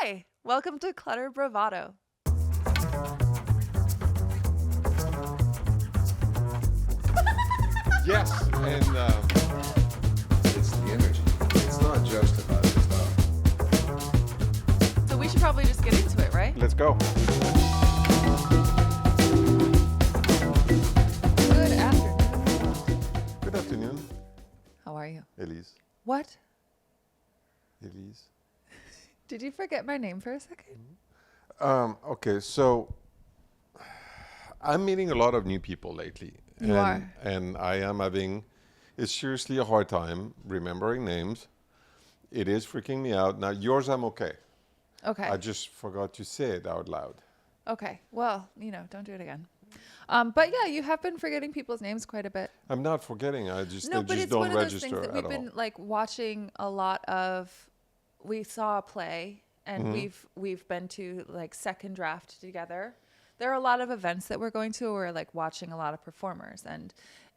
Hi, welcome to Clutter Bravado. Yes, and it's the energy. It's not just about the stuff. So we should probably just get into it, right? Let's go. Good afternoon. Good afternoon, How are you? Elyse. What? Elyse. Did you forget my name for a second? Okay, so I'm meeting a lot of new people lately. You are. And I am having, it's seriously a hard time remembering names. It is freaking me out. Now, yours I'm okay. Okay. I just forgot to say it out loud. Okay. Well, don't do it again. But yeah, you have been forgetting people's names quite a bit. I'm not forgetting. I just, No, they but just it's don't one of those register things that at we've all. been like watching a lot of. We saw a play, and we've been to like second draft together. There are a lot of events that we're going to. We're like watching a lot of performers, and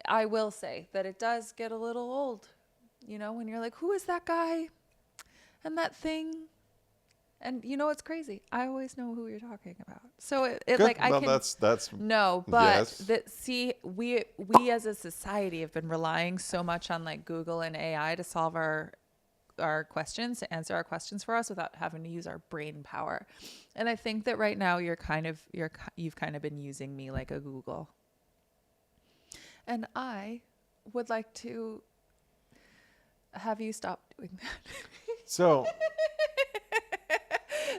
I will say that it does get a little old. When you're like, who is that guy, and that thing, and it's crazy. I always know who you're talking about. So it Good. like I Well, can. that's No, but yes. we as a society have been relying so much on like Google and AI to solve our questions, to answer our questions for us without having to use our brain power. And I think that right now you've kind of been using me like a Google. And I would like to have you stop doing that. So,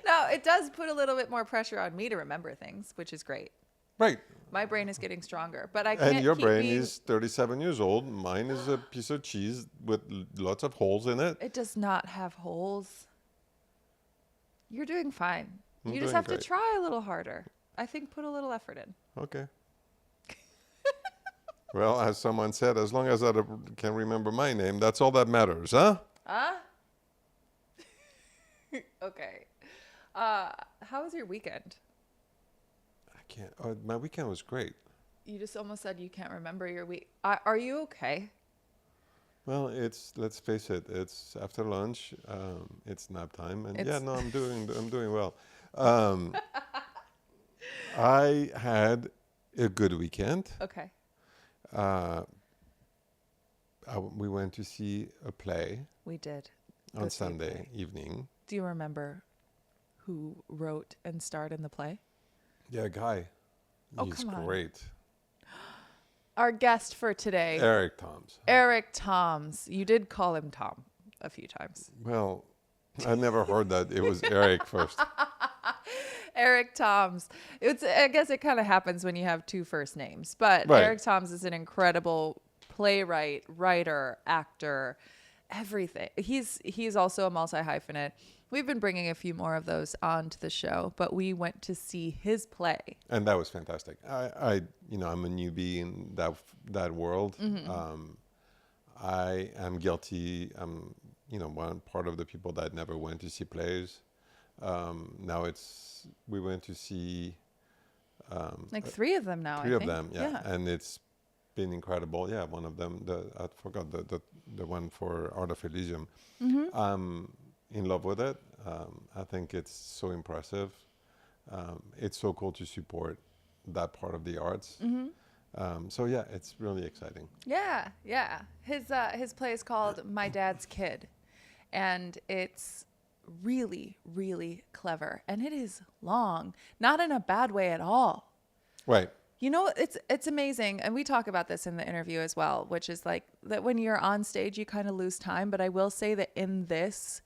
Now, it does put a little bit more pressure on me to remember things, which is great. right. My brain is getting stronger, but I can't And your keep brain being, is 37 years old. Mine is a piece of cheese with lots of holes in it. It does not have holes. You're doing fine. I'm You just doing have great. to try a little harder. I think put a little effort in. Okay. Well, as someone said, as long as I can remember my name, that's all that matters, huh? Huh? Okay. How was your weekend? I can't. My weekend was great. You just almost said you can't remember your week. Are you okay? Well, let's face it, it's after lunch. It's nap time, and It's- I'm doing well. I had a good weekend. Okay. We went to see a play We did. on Go see a Sunday play. evening. Do you remember who wrote and starred in the play? Yeah, Guy. Oh, He's come on. great. Our guest for today, Eric Toms. Eric Toms. You did call him Tom a few times. Well, I never heard that. It was Eric first. Eric Toms. I guess it kind of happens when you have two first names, but Right. Eric Toms is an incredible playwright, writer, actor, everything. He's also a multi-hyphenate. We've been bringing a few more of those onto the show, but we went to see his play. And that was fantastic. I'm a newbie in that world. I am guilty. I'm, one part of the people that never went to see plays. Now we went to see Like three of them now, I three of think. them, yeah, and it's been incredible. Yeah, one of them, I forgot the one for Art of Elysium. I'm in love with it. I think it's so impressive. It's so cool to support that part of the arts. So yeah, it's really exciting. Yeah. His play is called My Dad's Kid, and it's really, really clever, and it is long, not in a bad way at all. Right. It's amazing, and we talk about this in the interview as well, which is like that when you're on stage, you kind of lose time. But I will say that in this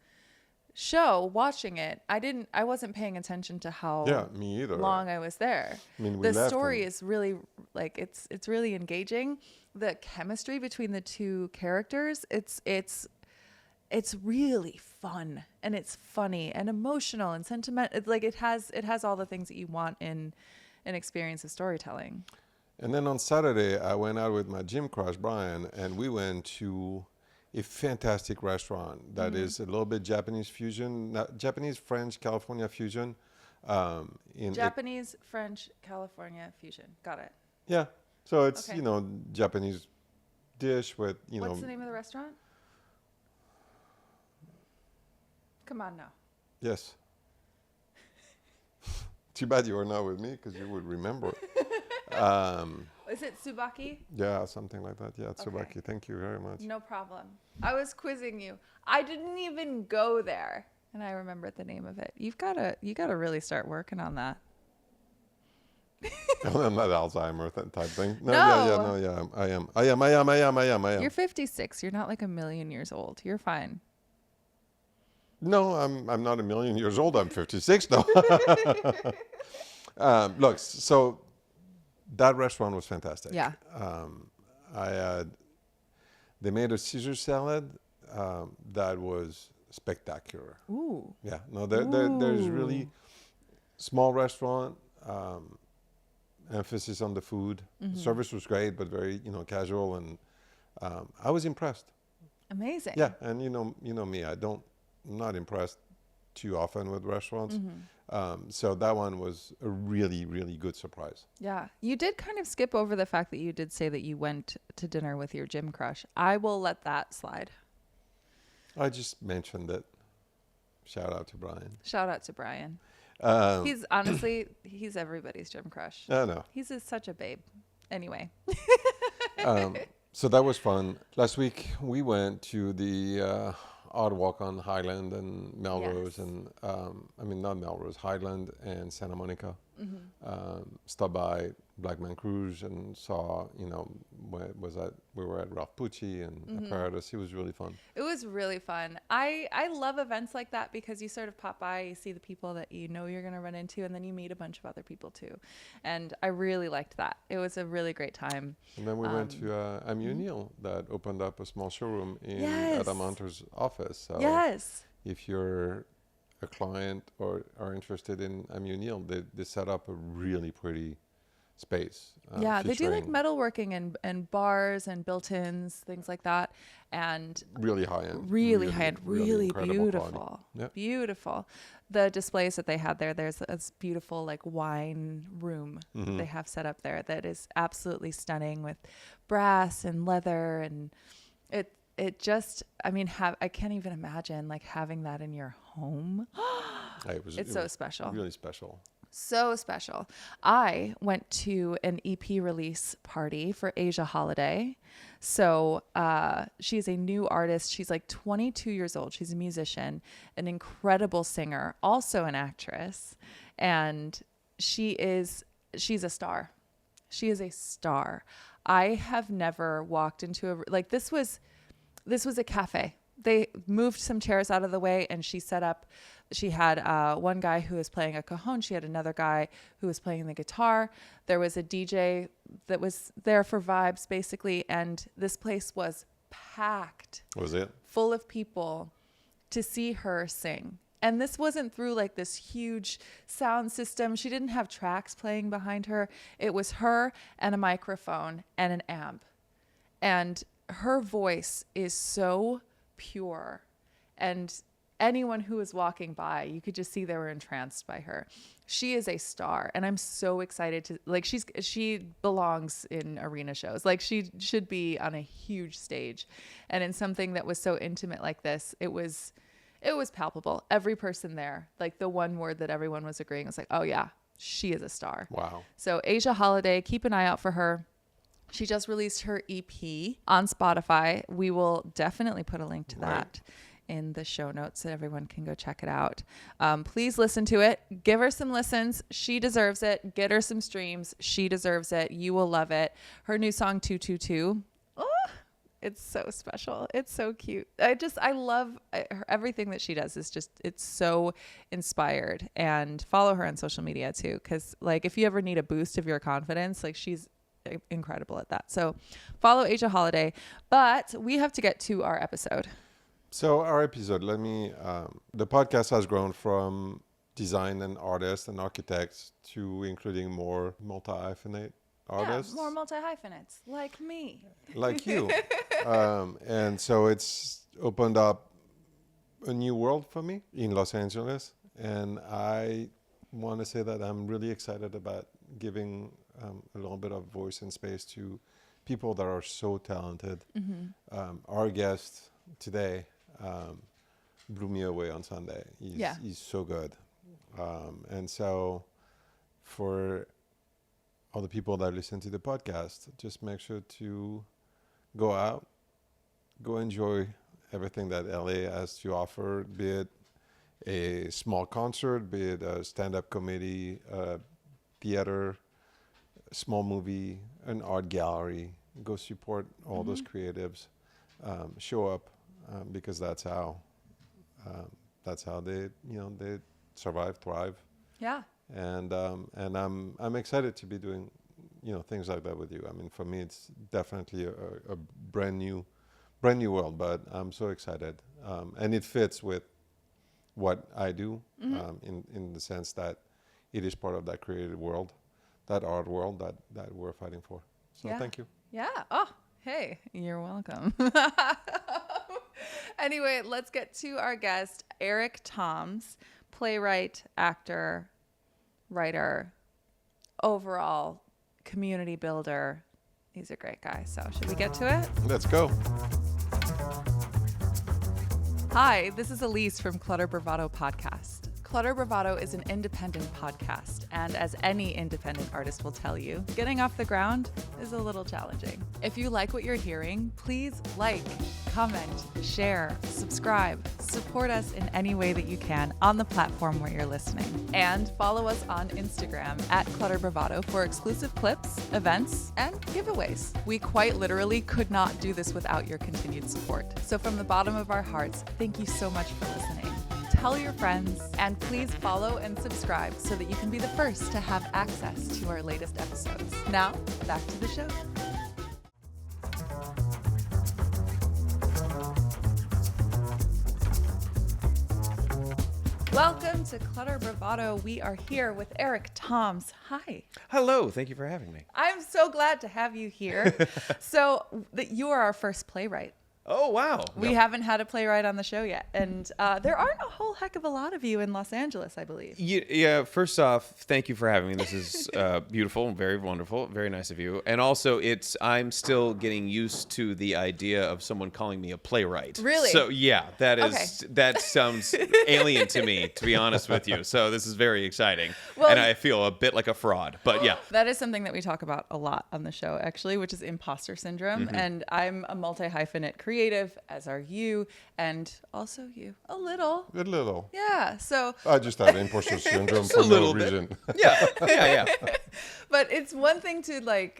show, watching it, I wasn't paying attention to how Me either. long I was there. I mean, we The left story and- is really like it's really engaging. The chemistry between the two characters, it's really fun, and it's funny and emotional and sentimental. It's like it has all the things that you want in an experience of storytelling. And then on Saturday, I went out with my gym crush, Brian, and we went to a fantastic restaurant that is a little bit Japanese fusion, Japanese, French, California fusion. Japanese, French, California fusion. Got it. Yeah. So it's, Okay. Japanese dish with, What's the name of the restaurant? Come on now. Yes. Too bad you were not with me because you would remember. Um, Is it Tsubaki? yeah, something like that. Yeah, Tsubaki. Okay. Thank you very much. No problem. I was quizzing you. I didn't even go there, and I remembered the name of it. You gotta really start working on that. I'm not Alzheimer type thing. No, No. yeah. I am. You're 56. You're not like a million years old. You're fine. No, I'm not a million years old. I'm 56 now. Look, so that restaurant was fantastic. Yeah. I had, they made a Caesar salad that was spectacular. Ooh. Yeah, no, there's really small restaurant, emphasis on the food. The service was great, but very, casual, and I was impressed. Amazing. Yeah, and you know me, I'm not impressed too often with restaurants. So that one was a really, really good surprise. Yeah. You did kind of skip over the fact that you did say that you went to dinner with your gym crush. I will let that slide. I just mentioned it. Shout out to Brian. Shout out to Brian. He's everybody's gym crush. I know. He's such a babe. Anyway. So that was fun. Last week we went to the Odd Walk on Highland and Melrose, and not Melrose, Highland and Santa Monica. Stopped by Blackman Cruise and saw, we were at Ralph Pucci and Apparatus. It was really fun. It was really fun. I love events like that because you sort of pop by, you see the people that you know you're going to run into, and then you meet a bunch of other people too. And I really liked that. It was a really great time. And then we went to Ammuniel that opened up a small showroom at Amanter's office. So if you're a client or are interested in Ammuniel, they set up a really pretty space. They do like metalworking and bars and built-ins, things like that, and really high end, really beautiful. Yep. Beautiful. The displays that they had there's this beautiful like wine room that they have set up there that is absolutely stunning with brass and leather, and it just, I can't even imagine like having that in your home. It's so special. Really special. So special. I went to an EP release party for Asia Holiday. So she's a new artist. She's like 22 years old. She's a musician, an incredible singer, also an actress. And she's a star. She is a star. I have never walked into this was a cafe. They moved some chairs out of the way and she set up. She had one guy who was playing a cajon. She had another guy who was playing the guitar. There was a DJ that was there for vibes, basically. And this place was packed. Was it? Full of people to see her sing. And this wasn't through like this huge sound system. She didn't have tracks playing behind her. It was her and a microphone and an amp. And her voice is so pure, and anyone who was walking by, you could just see they were entranced by her. She is a star, and I'm so excited to she belongs in arena shows. Like she should be on a huge stage, and in something that was so intimate like this, it was palpable. Every person there, like the one word that everyone was agreeing was like, oh yeah, she is a star. Wow. So Asia Holiday, keep an eye out for her. She just released her EP on Spotify. We will definitely put a link to that in the show notes so everyone can go check it out. Please listen to it. Give her some listens. She deserves it. Get her some streams. She deserves it. You will love it. Her new song, 222. Oh, it's so special. It's so cute. I love everything that she does. It's so inspired. And follow her on social media too. Because like if you ever need a boost of your confidence, like she's incredible at that. So follow Asia Holiday, but we have to get to our episode. So our episode, the podcast has grown from design and artists and architects to including more multi-hyphenate artists. Yeah, more multi-hyphenates like me. Like you. And so it's opened up a new world for me in Los Angeles. And I want to say that I'm really excited about giving a little bit of voice and space to people that are so talented. Our guest today blew me away on Sunday. He's so good. And so for all the people that listen to the podcast, just make sure to go out, go enjoy everything that LA has to offer, be it a small concert, be it a stand-up comedy, theater, small movie, an art gallery. Go support all those creatives. Show up because that's how they they survive, thrive. Yeah. And I'm excited to be doing things like that with you. I mean, for me, it's definitely a brand new world, but I'm so excited, and it fits with what I do, in the sense that it is part of that creative world, that art world that we're fighting for. So thank you. Yeah. Oh, hey, you're welcome. Anyway, let's get to our guest, Eric Toms, playwright, actor, writer, overall community builder. He's a great guy. So should we get to it? Let's go. Hi, this is Elyse from Clutter Bravado podcast. Clutter Bravado is an independent podcast, and as any independent artist will tell you, getting off the ground is a little challenging. If you like what you're hearing, please like, comment, share, subscribe, support us in any way that you can on the platform where you're listening. And follow us on Instagram at Clutter Bravado for exclusive clips, events, and giveaways. We quite literally could not do this without your continued support. So from the bottom of our hearts, thank you so much for listening. Tell your friends, and please follow and subscribe so that you can be the first to have access to our latest episodes. Now, back to the show. Welcome to Clutter Bravado. We are here with Eric Toms. Hi. Hello. Thank you for having me. I'm so glad to have you here. So you are our first playwright. Oh, wow. We haven't had a playwright on the show yet. And there aren't a whole heck of a lot of you in Los Angeles, I believe. Yeah, first off, thank you for having me. This is beautiful and very wonderful. Very nice of you. And also, I'm still getting used to the idea of someone calling me a playwright. Really? So, yeah, that sounds alien to me, to be honest with you. So this is very exciting. Well, and I feel a bit like a fraud, but yeah. That is something that we talk about a lot on the show, actually, which is imposter syndrome. And I'm a multi-hyphenate creative, as are you, and also you. A little. Yeah. So I just had imposter syndrome for no reason. Yeah. But it's one thing to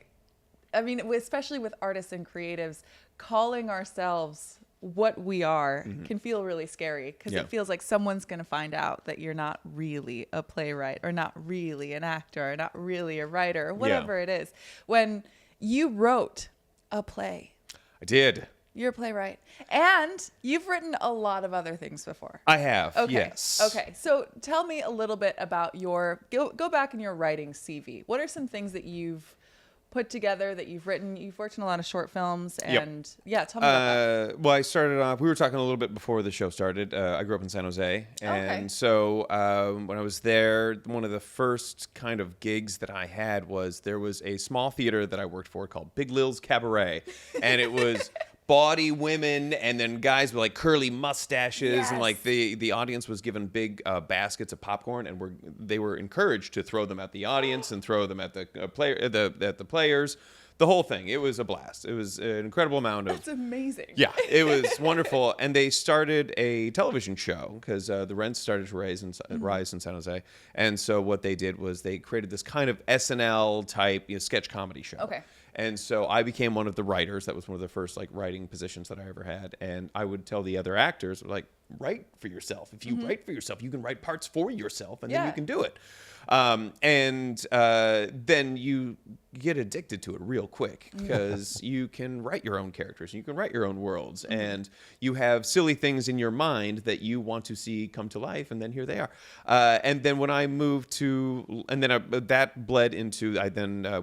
especially with artists and creatives, calling ourselves what we are can feel really scary because it feels like someone's going to find out that you're not really a playwright or not really an actor or not really a writer or whatever it is. When you wrote a play. I did. You're a playwright. And you've written a lot of other things before. I have, okay. Yes. Okay, so tell me a little bit about go back in your writing CV. What are some things that you've put together, that you've written? You've worked in a lot of short films, and tell me about that. Well, I started off, we were talking a little bit before the show started. I grew up in San Jose, and so when I was there, one of the first kind of gigs that I had was there was a small theater that I worked for called Big Lil's Cabaret, and it was bawdy women and then guys with like curly mustaches, and like the audience was given big baskets of popcorn, and they were encouraged to throw them at the audience and throw them at the players. The whole thing. It was a blast. It was an incredible amount of. That's amazing. Yeah, it was wonderful. And they started a television show because the rents started to rise in San Jose. And so what they did was they created this kind of SNL type sketch comedy show. Okay. And so I became one of the writers. That was one of the first writing positions that I ever had. And I would tell the other actors, write for yourself. If you write for yourself, you can write parts for yourself, and then you can do it. Then you get addicted to it real quick because you can write your own characters, you can write your own worlds, and you have silly things in your mind that you want to see come to life, and then here they are. And then when I moved to, and then that bled into,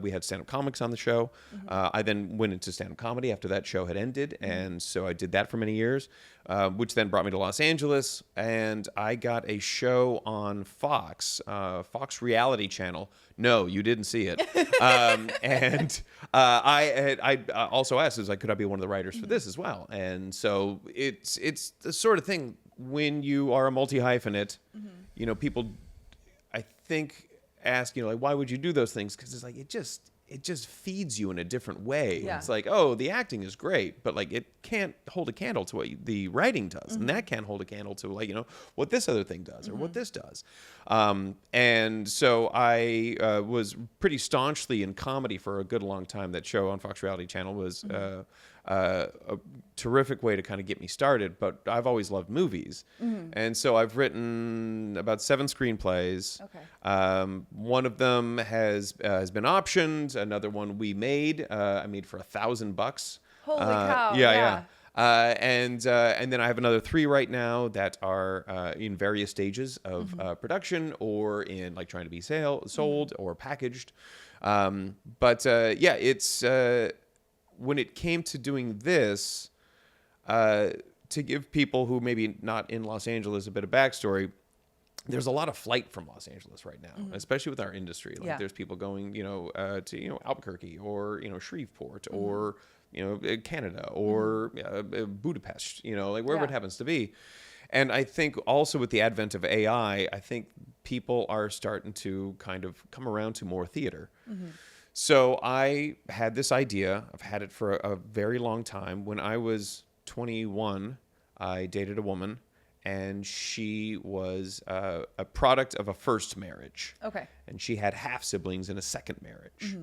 we had stand-up comics on the show. I then went into stand-up comedy after that show had ended, and so I did that for many years, which then brought me to Los Angeles, and I got a show on Fox reality channel. No, you didn't see it. I also asked, could I be one of the writers for this as well? And so it's the sort of thing when you are a multi-hyphenate, people, I think, ask, like, why would you do those things? Because it's like, it just feeds you in a different way. Yeah. It's like, oh, the acting is great, but like it can't hold a candle to what the writing does, and that can't hold a candle to like what this other thing does or what this does. And so I was pretty staunchly in comedy for a good long time. That show on Fox Reality Channel was a terrific way to kind of get me started. But I've always loved movies, and so I've written about 7 screenplays. Okay. One of them has been optioned. Another one we made. I made for $1,000. Holy cow! Yeah. And then I have another 3 right now that are in various stages of production or in like trying to be sold or packaged. It's when it came to doing this, to give people who maybe not in Los Angeles a bit of backstory. There's a lot of flight from Los Angeles right now, especially with our industry. Like there's people going, to Albuquerque or Shreveport or Canada or Budapest, like wherever it happens to be. And I think also with the advent of AI, I think people are starting to kind of come around to more theater. So I had this idea. I've had it for a very long time. When I was 21, I dated a woman. And she was a product of a first marriage. Okay. And she had half siblings in a second marriage.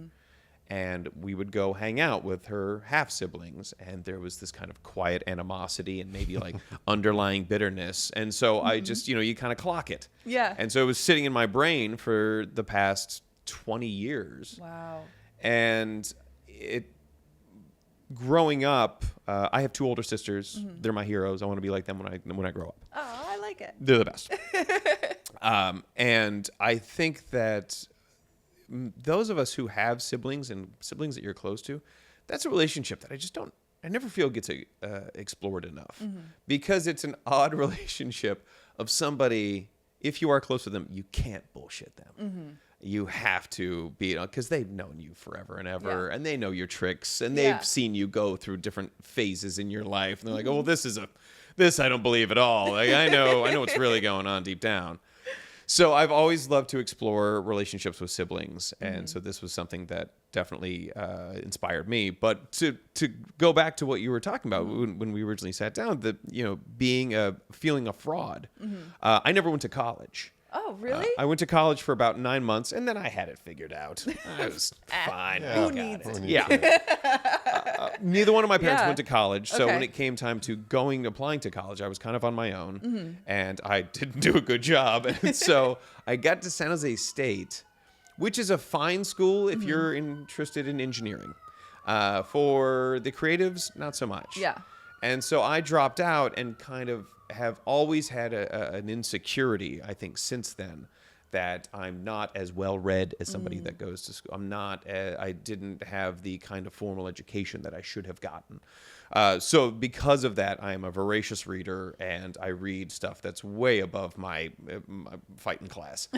And we would go hang out with her half siblings. And there was this kind of quiet animosity and maybe like underlying bitterness. And so I just, you kind of clock it. Yeah. And so it was sitting in my brain for the past 20 years. Wow. And growing up, I have 2 older sisters. They're my heroes. I want to be like them when I grow up. Oh, I like it. They're the best. And I think that those of us who have siblings and siblings that you're close to, that's a relationship that I never feel gets explored enough because it's an odd relationship of somebody, if you are close to them, you can't bullshit them. You have to be, because they've known you forever and ever, and they know your tricks, and they've seen you go through different phases in your life. And they're like, "Oh, well, this I don't believe at all. Like, I know what's really going on deep down." So I've always loved to explore relationships with siblings, and so this was something that definitely inspired me. But to go back to what you were talking about when we originally sat down, feeling a fraud. I never went to college. Oh, really? I went to college for about 9 months, and then I had it figured out. I was fine. Yeah. Who needs it? Yeah. Neither one of my parents Yeah. went to college, so Okay. when it came time to applying to college, I was kind of on my own, and I didn't do a good job. And so I got to San Jose State, which is a fine school if you're interested in engineering. For the creatives, not so much. Yeah. And so I dropped out and kind of have always had an insecurity, I think, since then, that I'm not as well read as somebody that goes to school. I didn't have the kind of formal education that I should have gotten. So because of that, I'm a voracious reader, and I read stuff that's way above my fighting class.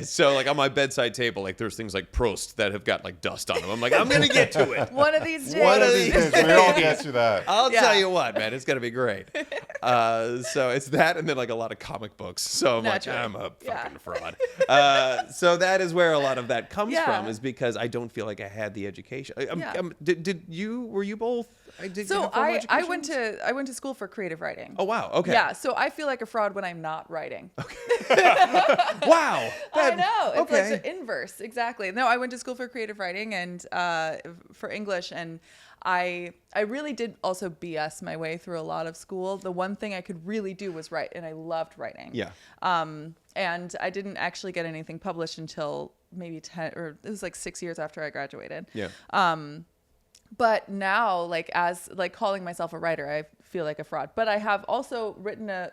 So like on my bedside table, like there's things like Proust that have got like dust on them. I'm like, I'm going to get to it. One of these days. One of these days, we all get to that. I'll Yeah. tell you what, man, it's gonna be great. So it's that, and then like a lot of comic books. So I'm Naturally. like, I'm a Yeah. fucking fraud. So that is where a lot of that comes Yeah. from, is because I don't feel like I had the education. Yeah. Were you both? So I went to school for creative writing. Oh wow. Okay. Yeah, so I feel like a fraud when I'm not writing. Wow. I know. It's okay. like the inverse. Exactly. No, I went to school for creative writing and for English, and I really did also BS my way through a lot of school. The one thing I could really do was write, and I loved writing. Yeah. And I didn't actually get anything published until maybe 10, or it was like 6 years after I graduated. Yeah. But now, like, as like calling myself a writer, I feel like a fraud. But I have also written a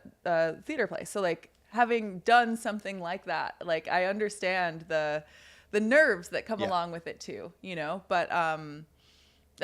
theater play. So like having done something like that, like I understand the nerves that come along with it too, you know. But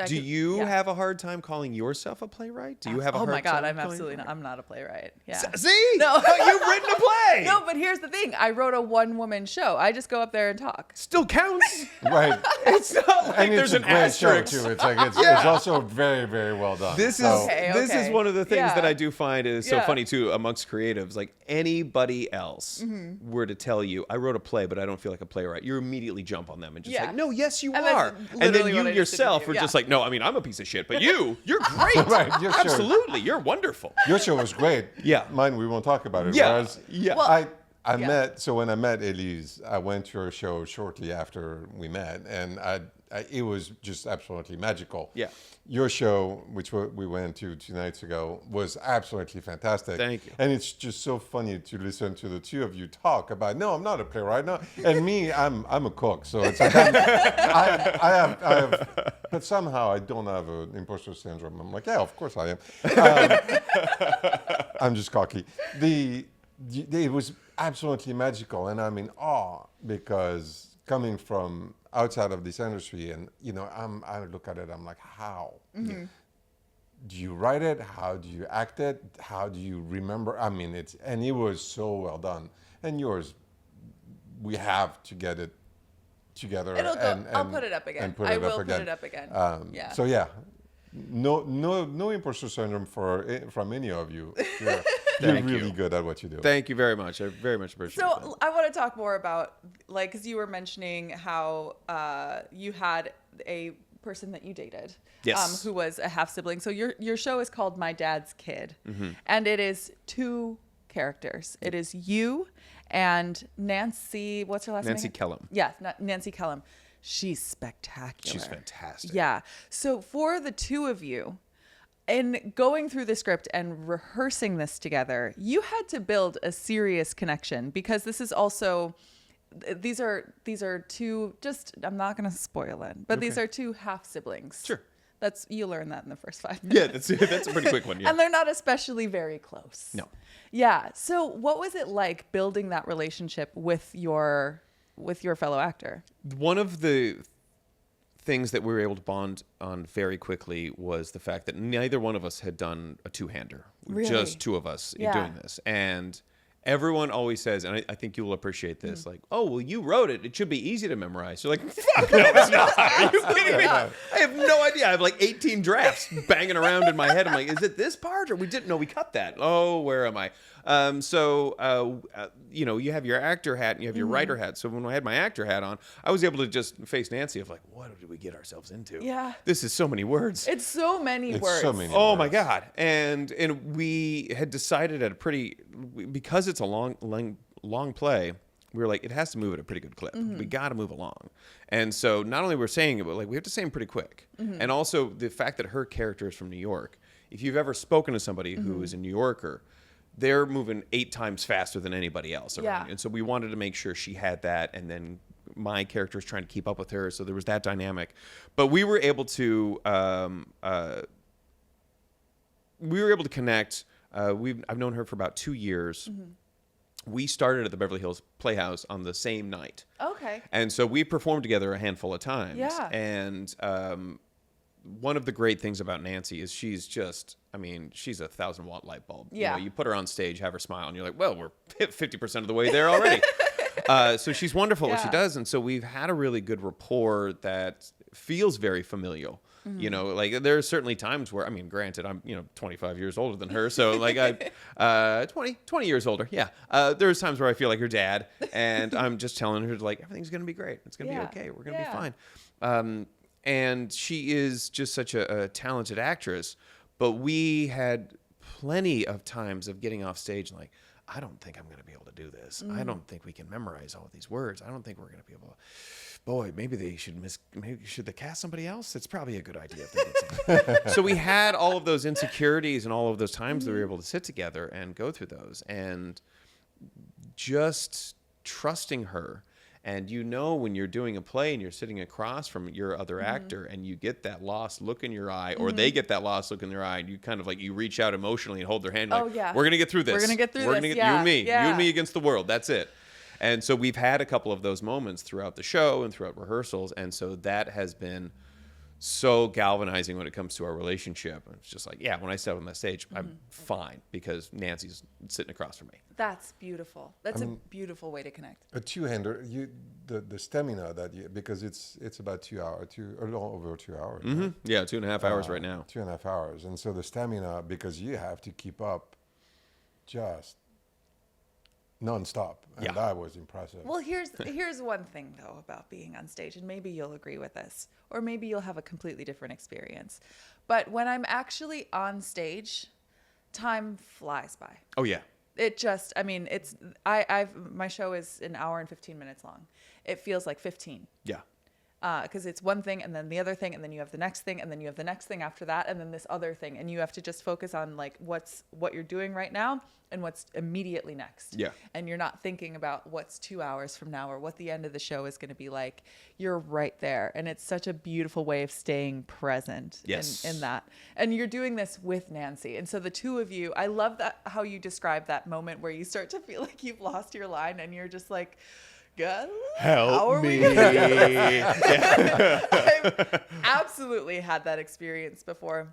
Do you have a hard time calling yourself a playwright? Do you have a hard time? Oh my God, I'm calling- absolutely not. I'm not a playwright. Yeah. See? No. But you've written a play. No, but here's the thing. I wrote a one-woman show. I just go up there and talk. Still counts. Right. It's not like And there's it's a an great show asterisk. too. It's like it's also very, very well done. This is So- this is one of the things Yeah. that I do find is so Yeah. funny too amongst creatives. Like anybody else were to tell you, I wrote a play, but I don't feel like a playwright. You immediately jump on them and just Yeah. like, no, yes, you And that's are. And then literally you what I just did yourself with are you. just Yeah. like, no, I mean, I'm a piece of shit, but you're great. Right, your show- Absolutely, you're wonderful. Your show was great. Yeah. Mine, we won't talk about it. Yeah. Whereas Yeah. Well, I yeah. when I met Elyse, I went to her show shortly after we met, and it was just absolutely magical. Yeah. Your show, which we went to 2 nights ago, was absolutely fantastic. Thank you. And it's just so funny to listen to the two of you talk about, no, I'm not a playwright. No. And me, I'm a cook. So it's like, I have, but somehow I don't have an imposter syndrome. I'm like, yeah, of course I am. I'm just cocky. It was absolutely magical, and I'm in awe because coming from outside of this industry, and I look at it, I'm like, how do you write it? How do you act it? How do you remember? I mean, it was so well done. And yours, we have to get it together. It'll go. And I'll put it up again. and put I it will up put again. it up again. Yeah. So yeah, no imposter syndrome from any of you. You're Thank really you. good at what you do. Thank you very much. I very much appreciate that. So I want to talk more about, like, because you were mentioning how you had a person that you dated, Yes. who was a half sibling. So your show is called My Dad's Kid, Mm-hmm. and it is 2 characters. It is you and Nancy. What's her last name? Nancy Kellum. Yeah, Nancy Kellum. She's spectacular. She's fantastic. Yeah. So for the 2 of you, in going through the script and rehearsing this together, you had to build a serious connection, because this is also, these are 2, just, I'm not going to spoil it, but these are 2 half siblings. Sure. You learn that in the first 5 minutes. Yeah, that's a pretty quick one. Yeah. And they're not especially very close. No. Yeah. So what was it like building that relationship with your fellow actor? One of the things that we were able to bond on very quickly was the fact that neither one of us had done a 2-hander. Really? Just 2 of us Yeah. doing this. And everyone always says, and I think you'll appreciate this, like, oh, well, you wrote it. It should be easy to memorize. You're like, fuck no, it's not. Are you kidding me? not. I have no idea. I have like 18 drafts banging around in my head. I'm like, is it this part? Or we didn't know we cut that. Oh, where am I? You have your actor hat and you have your writer hat. So when I had my actor hat on, I was able to just face Nancy of like, what did we get ourselves into? Yeah. This is so many words. It's so many It's words. so many. Oh my God. And we had decided at because it's a long play, we were like, it has to move at a pretty good clip. We got to move along. And so not only we're saying it, but like we have to say them pretty quick. And also the fact that her character is from New York. If you've ever spoken to somebody who is a New Yorker, they're moving 8 times faster than anybody else around. Yeah. And so we wanted to make sure she had that. And then my character is trying to keep up with her. So there was that dynamic. But we were able to connect. I've known her for about 2 years. We started at the Beverly Hills Playhouse on the same night. Okay. And so we performed together a handful of times. Yeah. And one of the great things about Nancy is she's a 1,000-watt light bulb. Yeah. You put her on stage, have her smile, and you're like, well, we're 50% of the way there already. So she's wonderful at what she Yeah. does. And so we've had a really good rapport that feels very familial. Like there are certainly times where, granted, I'm, 25 years older than her. So like 20 years older. Yeah. There's times where I feel like her dad and I'm just telling her like, everything's going to be great. It's going to Yeah. be okay. We're going to Yeah. be fine. And she is just such a talented actress, but we had plenty of times of getting off stage and like, I don't think I'm going to be able to do this. I don't think we can memorize all of these words. I don't think we're going to be able to. Boy, maybe should they cast somebody else? It's probably a good idea if they did something. So we had all of those insecurities and all of those times that we were able to sit together and go through those, and just trusting her. And when you're doing a play and you're sitting across from your other actor and you get that lost look in your eye, or they get that lost look in their eye, and you kind of like, you reach out emotionally and hold their hand like, yeah. we're going to get through this. We're gonna get through this, You yeah, and me. yeah. You and me against the world. That's it. And so we've had a couple of those moments throughout the show and throughout rehearsals. And so that has been so galvanizing when it comes to our relationship. And it's just like, yeah, when I step on that stage, I'm fine because Nancy's sitting across from me. That's beautiful. That's a beautiful way to connect. A two-hander, the stamina that you, because it's about 2 hours, a little over 2 hours. Mm-hmm. Right? Yeah, 2.5 hours right now. 2.5 hours. And so the stamina, because you have to keep up just nonstop. And Yeah. that was impressive. Well, here's one thing though about being on stage, and maybe you'll agree with this, or maybe you'll have a completely different experience. But when I'm actually on stage, time flies by. Oh, yeah. It just, I mean, my show is an hour and 15 minutes long. It feels like 15. Yeah. Because it's one thing and then the other thing, and then you have the next thing, and then you have the next thing after that, and then this other thing, and you have to just focus on like what you're doing right now and what's immediately next. Yeah. And you're not thinking about what's 2 hours from now or what the end of the show is going to be like. You're right there, and it's such a beautiful way of staying present. Yes. in that. And you're doing this with Nancy, and so the two of you, I love that how you describe that moment where you start to feel like you've lost your line, and you're just like, God, Help me. I've absolutely had that experience before.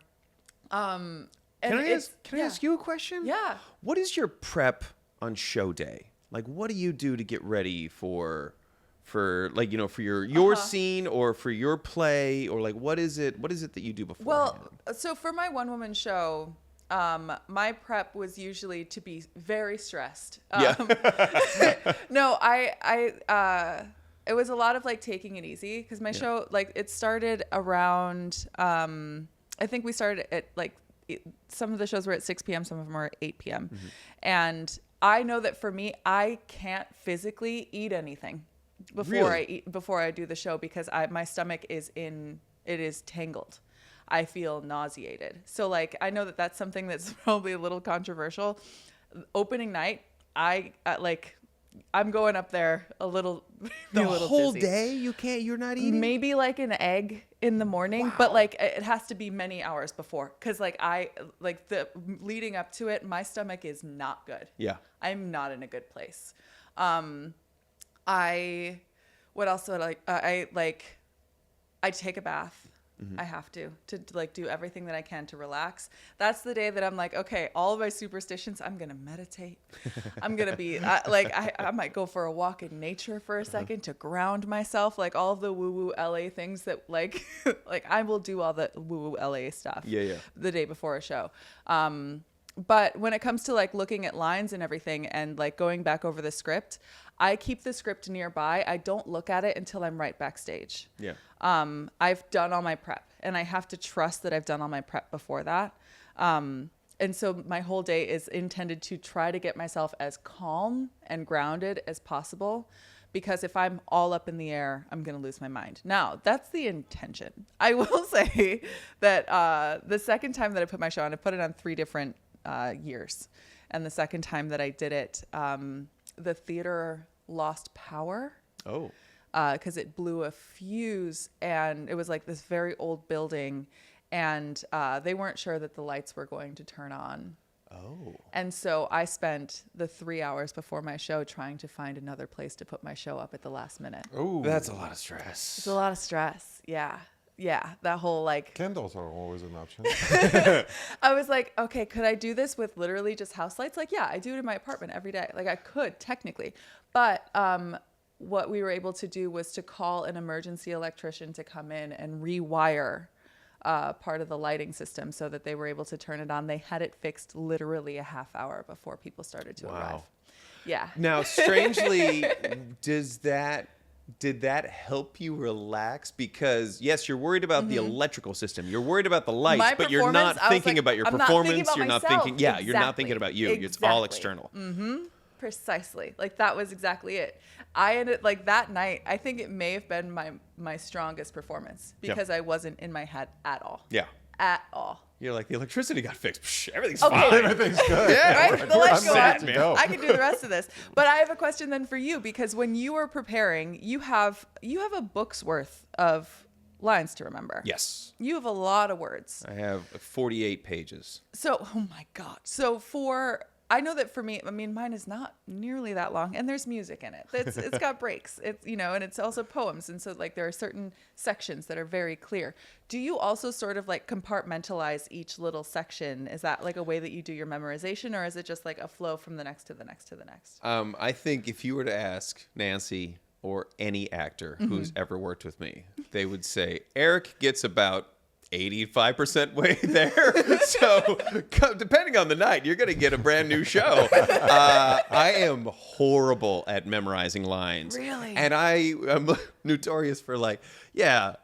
Can I ask you a question? Yeah. What is your prep on show day? Like, what do you do to get ready for like, for your scene or for your play, or like, what is it that you do beforehand? Well, so for my one woman show, my prep was usually to be very stressed. No, it was a lot of like taking it easy, because my show, like, it started around, I think we started at like, some of the shows were at 6 p.m. Some of them are at 8 p.m. Mm-hmm. And I know that for me, I can't physically eat anything before I do the show, because my stomach it is tangled. I feel nauseated. So like, I know that that's something that's probably a little controversial. Opening night, I'm going up there a little whole dizzy. day you're not eating? Maybe like an egg in the morning, Wow. but like it has to be many hours before, because like the leading up to it, my stomach is not good. Yeah. I'm not in a good place. What else would I take a bath. Mm-hmm. I have to like do everything that I can to relax. That's the day that I'm like, okay, all of my superstitions, I'm going to meditate. I'm going to be I might go for a walk in nature for a second to ground myself. Like all of the woo woo LA things that like I will do all the woo woo LA stuff. Yeah. The day before a show. But when it comes to like looking at lines and everything and like going back over the script, I keep the script nearby. I don't look at it until I'm right backstage. Yeah. I've done all my prep, and I have to trust that I've done all my prep before that. And so my whole day is intended to try to get myself as calm and grounded as possible, because if I'm all up in the air, I'm going to lose my mind. Now, that's the intention. I will say that the second time that I put my show on, I put it on 3 different years. And the second time that I did it, the theater lost power. Oh. Because it blew a fuse, and it was like this very old building, and they weren't sure that the lights were going to turn on. Oh. And so I spent the 3 hours before my show trying to find another place to put my show up at the last minute. Oh, That's a lot of stress. It's a lot of stress. Yeah. That whole like candles are always an option. I was like, okay, could I do this with literally just house lights? Like, yeah, I do it in my apartment every day. Like I could technically, but what we were able to do was to call an emergency electrician to come in and rewire part of the lighting system so that they were able to turn it on. They had it fixed literally a half hour before people started to arrive. Yeah. Now, strangely, did that help you relax? Because yes, you're worried about the electrical system. You're worried about the lights, My but you're not performance, thinking about your I'm not performance. thinking about You're not myself. thinking, you're not thinking about you. It's all external. Precisely. Like that was exactly it. I ended like that night, I think it may have been my strongest performance, because I wasn't in my head at all. Yeah. At all. You're like, the electricity got fixed. Psh, everything's Okay. fine. Everything's good. Yeah, Right? The lights go set, on. man. I can do the rest of this. But I have a question then for you, because when you were preparing, you have a book's worth of lines to remember. Yes. You have a lot of words. I have 48 pages. So, oh my God. So for I know that for me, I mean, mine is not nearly that long, and there's music in it. It's got breaks. It's, you know, and it's also poems, and so like there are certain sections that are very clear. Do you also sort of like compartmentalize each little section? Is that like a way that you do your memorization, or is it just like a flow from the next to the next to the next? I think if you were to ask Nancy or any actor who's ever worked with me, they would say Eric gets about 85% way there. So depending on the night, you're going to get a brand new show. I am horrible at memorizing lines. Really? And I am notorious for like, yeah,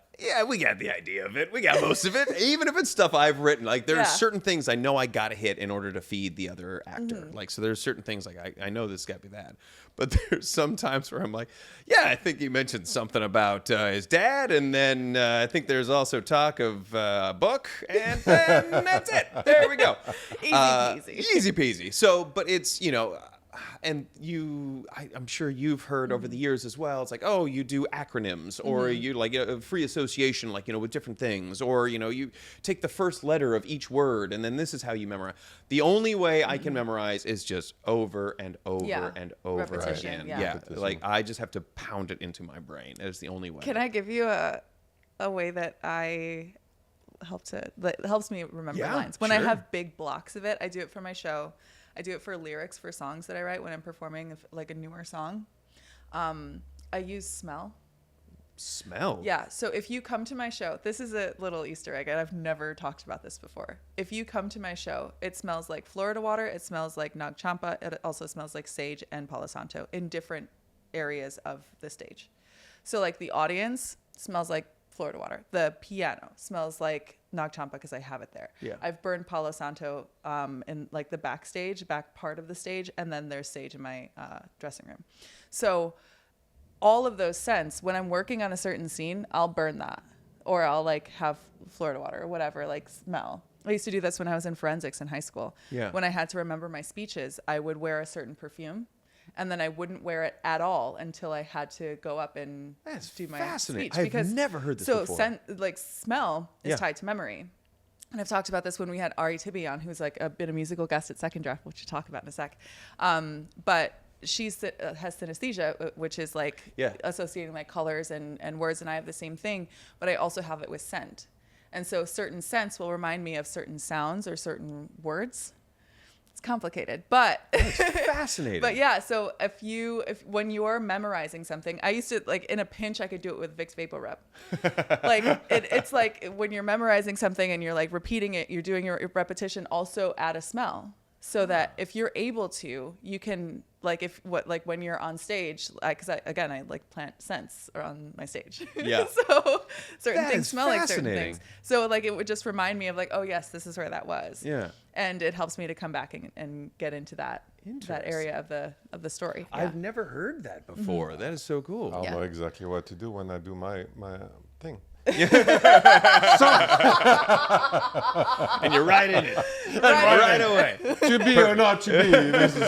we got the idea of it. We got most of it. Even if it's stuff I've written. Like there's certain things I know I got to hit in order to feed the other actor. Like, so there's certain things like I know this got to be that. But there's some times where I'm like, yeah, I think he mentioned something about his dad. And then I think there's also talk of a book. And then that's it. There we go. Easy peasy. Easy peasy. So, but it's, you know, and I'm sure you've heard over the years as well. It's like, oh, you do acronyms, or you like a free association, like, you know, with different things, or, you know, you take the first letter of each word, and then this is how you memorize. The only way I can memorize is just over and over and over Repetition, again. yeah. Repetition. Like I just have to pound it into my brain. That is the only way. Can I give you a way that that helps me remember lines? When I sure. have big blocks of it, I do it for my show. I do it for lyrics for songs that I write when I'm performing like a newer song. I use smell. Smell? Yeah. So if you come to my show, this is a little Easter egg, and I've never talked about this before. If you come to my show, it smells like Florida water. It smells like Nag Champa. It also smells like sage and Palo Santo in different areas of the stage. So like the audience smells like Florida water. The piano smells like Nag Champa because I have it there. Yeah. I've burned Palo Santo in like the back part of the stage, and then there's sage in my dressing room. So all of those scents, when I'm working on a certain scene, I'll burn that, or I'll like have Florida water or whatever, like smell. I used to do this when I was in forensics in high school. Yeah. When I had to remember my speeches, I would wear a certain perfume, and then I wouldn't wear it at all until I had to go up and do my fascinating. speech. I've never heard this before. So smell is tied to memory. And I've talked about this when we had Ari Tibby on, who's like been a musical guest at Second Draft, which we'll talk about in a sec. But she has synesthesia, which is like associating like colors and words, and I have the same thing, but I also have it with scent. And so certain scents will remind me of certain sounds or certain words. It's complicated, but That's fascinating. But yeah, so if when you're memorizing something, I used to like in a pinch, I could do it with Vicks Vapor Rub. Like it's like when you're memorizing something and you're like repeating it, you're doing your repetition, also add a smell, so that if you're able to, you can like when you're on stage, because I like plant scents on my stage. Yeah. So certain That things is smell like certain fascinating. things. So like it would just remind me of like, oh yes, this is where that was. Yeah. And it helps me to come back and get into that area of the story. Yeah. I've never heard that before. That is so cool. I'll know exactly what to do when I do my thing. And you're right in it. Right away. To be or not to be. This is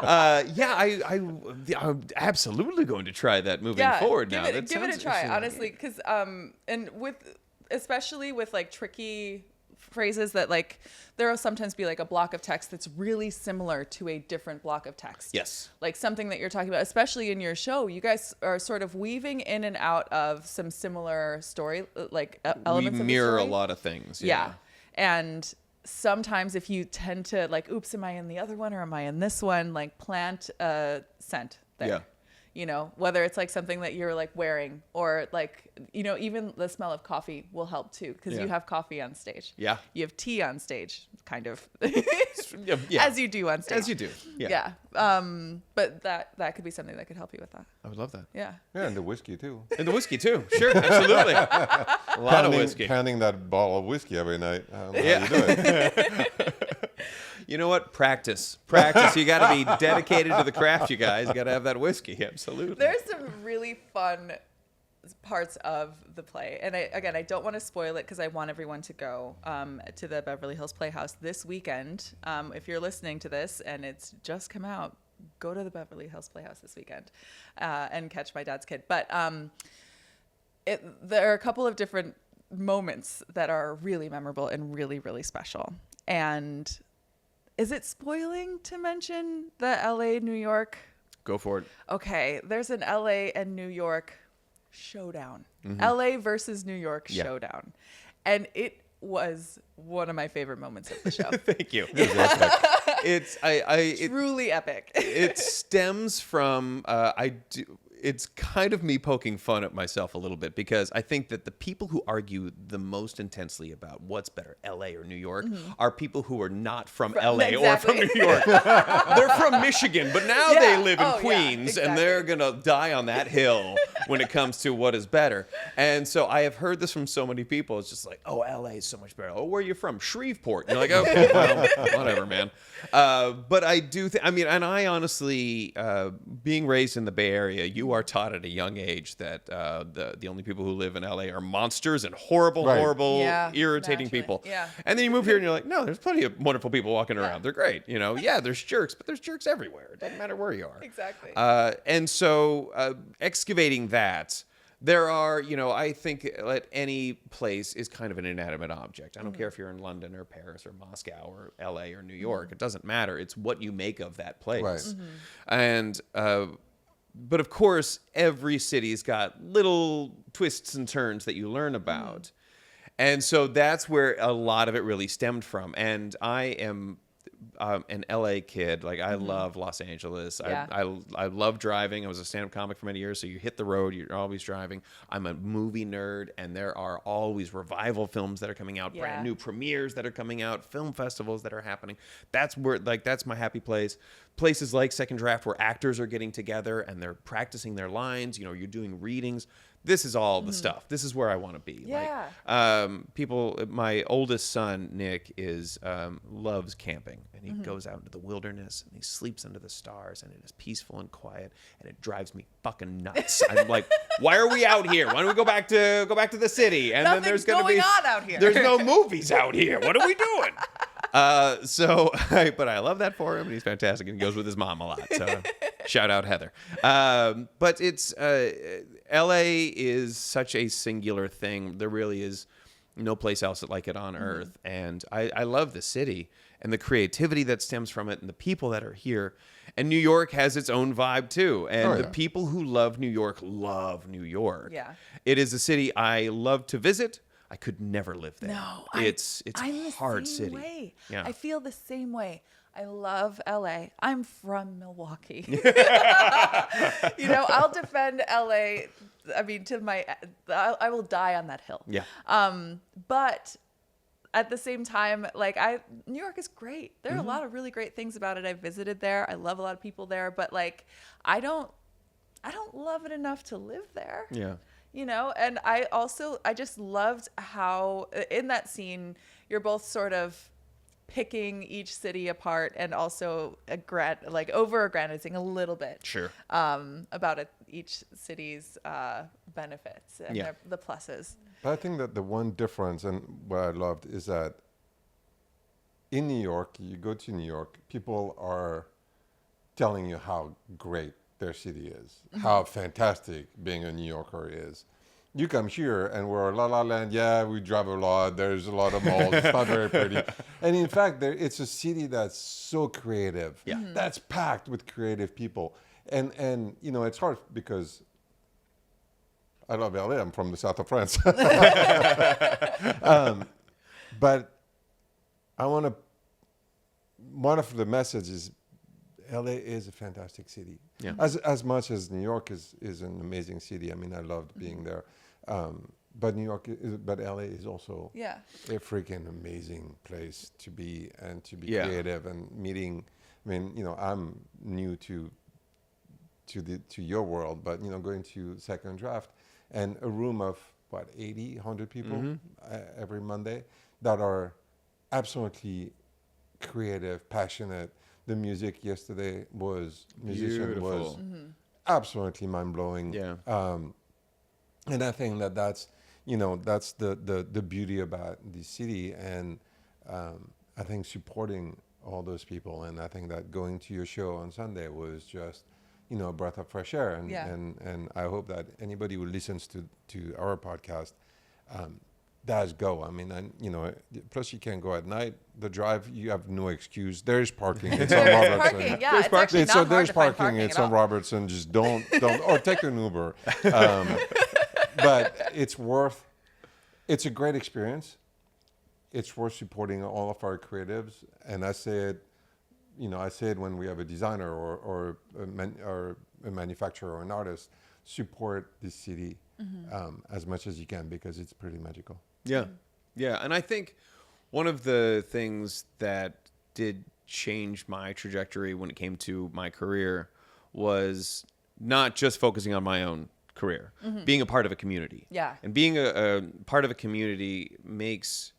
I'm absolutely going to try that moving forward now. Give it a try, honestly, because and especially with like tricky phrases that like there will sometimes be like a block of text that's really similar to a different block of text. Yes. Like something that you're talking about, especially in your show, you guys are sort of weaving in and out of some similar story, like elements We of mirror the a story. lot of things. Yeah. And sometimes if you tend to like, oops, am I in the other one or am I in this one? Like plant a scent there. Yeah. You know, whether it's like something that you're like wearing or like, you know, even the smell of coffee will help too, because you have coffee on stage. Yeah. You have tea on stage, kind of. Yeah. As you do on stage. As you do. Yeah. But that could be something that could help you with that. I would love that. Yeah. yeah, and the whiskey too. And the whiskey too. Sure. Absolutely. A lot of whiskey. Pounding that bottle of whiskey every night. How you do it. You know what? Practice. You got to be dedicated to the craft, you guys. You got to have that whiskey. Absolutely. There's some really fun parts of the play. And I don't want to spoil it because I want everyone to go to the Beverly Hills Playhouse this weekend. If you're listening to this and it's just come out, go to the Beverly Hills Playhouse this weekend and catch My Dad's Kid. But there are a couple of different moments that are really memorable and really, really special. And Is it spoiling to mention the LA, New York? Go for it. Okay, there's an LA and New York showdown. LA versus New York showdown. And it was one of my favorite moments of the show. Thank you. It's Truly epic. it stems from it's kind of me poking fun at myself a little bit, because I think that the people who argue the most intensely about what's better, LA or New York, are people who are not from LA or from New York. They're from Michigan, but now they live in Queens, and they're going to die on that hill when it comes to what is better. And so I have heard this from so many people. It's just like, oh, LA is so much better. Oh, where are you from? Shreveport. And you're like, okay, well, whatever, man. But I do think, and I honestly, being raised in the Bay Area, you are taught at a young age that the only people who live in LA are monsters and horrible, irritating people. Yeah. And then you move here and you're like, no, there's plenty of wonderful people walking around. They're great. There's jerks, but there's jerks everywhere. It doesn't matter where you are. Exactly. And so excavating that, there are, I think at any place is kind of an inanimate object. I don't care if you're in London or Paris or Moscow or LA or New York. It doesn't matter. It's what you make of that place. Right. And but of course, every city's got little twists and turns that you learn about. And so that's where a lot of it really stemmed from. And I am an LA kid. Like, I love Los Angeles. Yeah. I love driving. I was a stand-up comic for many years, so you hit the road, you're always driving. I'm a movie nerd, and there are always revival films that are coming out, brand new premieres that are coming out, film festivals that are happening. That's where, that's my happy place. Places like Second Draft, where actors are getting together and they're practicing their lines. You're doing readings. This is all the stuff. This is where I want to be. Yeah. My oldest son, Nick, loves camping, and he goes out into the wilderness and he sleeps under the stars, and it is peaceful and quiet, and it drives me fucking nuts. I'm like, why are we out here? Why don't we go back to the city? And Nothing's then there's going to be on out here. There's no movies out here. What are we doing? But I love that for him, and he's fantastic, and he goes with his mom a lot. So shout out Heather. But it's LA is such a singular thing. There really is no place else like it on earth. And I love the city and the creativity that stems from it and the people that are here. And New York has its own vibe too. And the people who love New York love New York. Yeah. It is a city I love to visit. I could never live there. No, it's I'm a the hard same city. Way. Yeah. I feel the same way. I love LA. I'm from Milwaukee. I'll defend LA. I mean, I will die on that hill. Yeah. But at the same time, New York is great. There are a lot of really great things about it. I visited there. I love a lot of people there, but I don't love it enough to live there. Yeah. And I just loved how in that scene, you're both sort of picking each city apart and also over-aggrandizing a little bit. Sure. About each city's benefits and the pluses. But I think that the one difference, and what I loved, is that in New York, you go to New York, people are telling you how great their city is, how fantastic being a New Yorker is. You come here and we're La La Land, we drive a lot, there's a lot of malls, it's not very pretty. And in fact, it's a city that's so creative, that's packed with creative people. And it's hard because I love LA, I'm from the south of France. But one of the messages, LA is a fantastic city. Yeah. As much as New York is an amazing city. I mean, I loved being there. But LA is also a freaking amazing place to be and to be creative and meeting. I mean, I'm new to your world, but going to Second Draft and a room of 80, 100 people every Monday that are absolutely creative, passionate. The music yesterday was absolutely mind-blowing. Yeah. And I think that's the beauty about the city, and I think supporting all those people, and I think that going to your show on Sunday was just a breath of fresh air, and I hope that anybody who listens to our podcast dash go. I mean, and plus you can't go at night. The drive, you have no excuse. There's parking. It's on Robertson. Parking, yeah, it's actually not hard There's to find parking. parking It's at on all. Robertson. Just don't, or take an Uber. But it's a great experience. It's worth supporting all of our creatives. And I say it when we have a designer or a manufacturer or an artist, support this city as much as you can, because it's pretty magical. Yeah. Yeah. And I think one of the things that did change my trajectory when it came to my career was not just focusing on my own career, being a part of a community. Yeah. And being a part of a community makes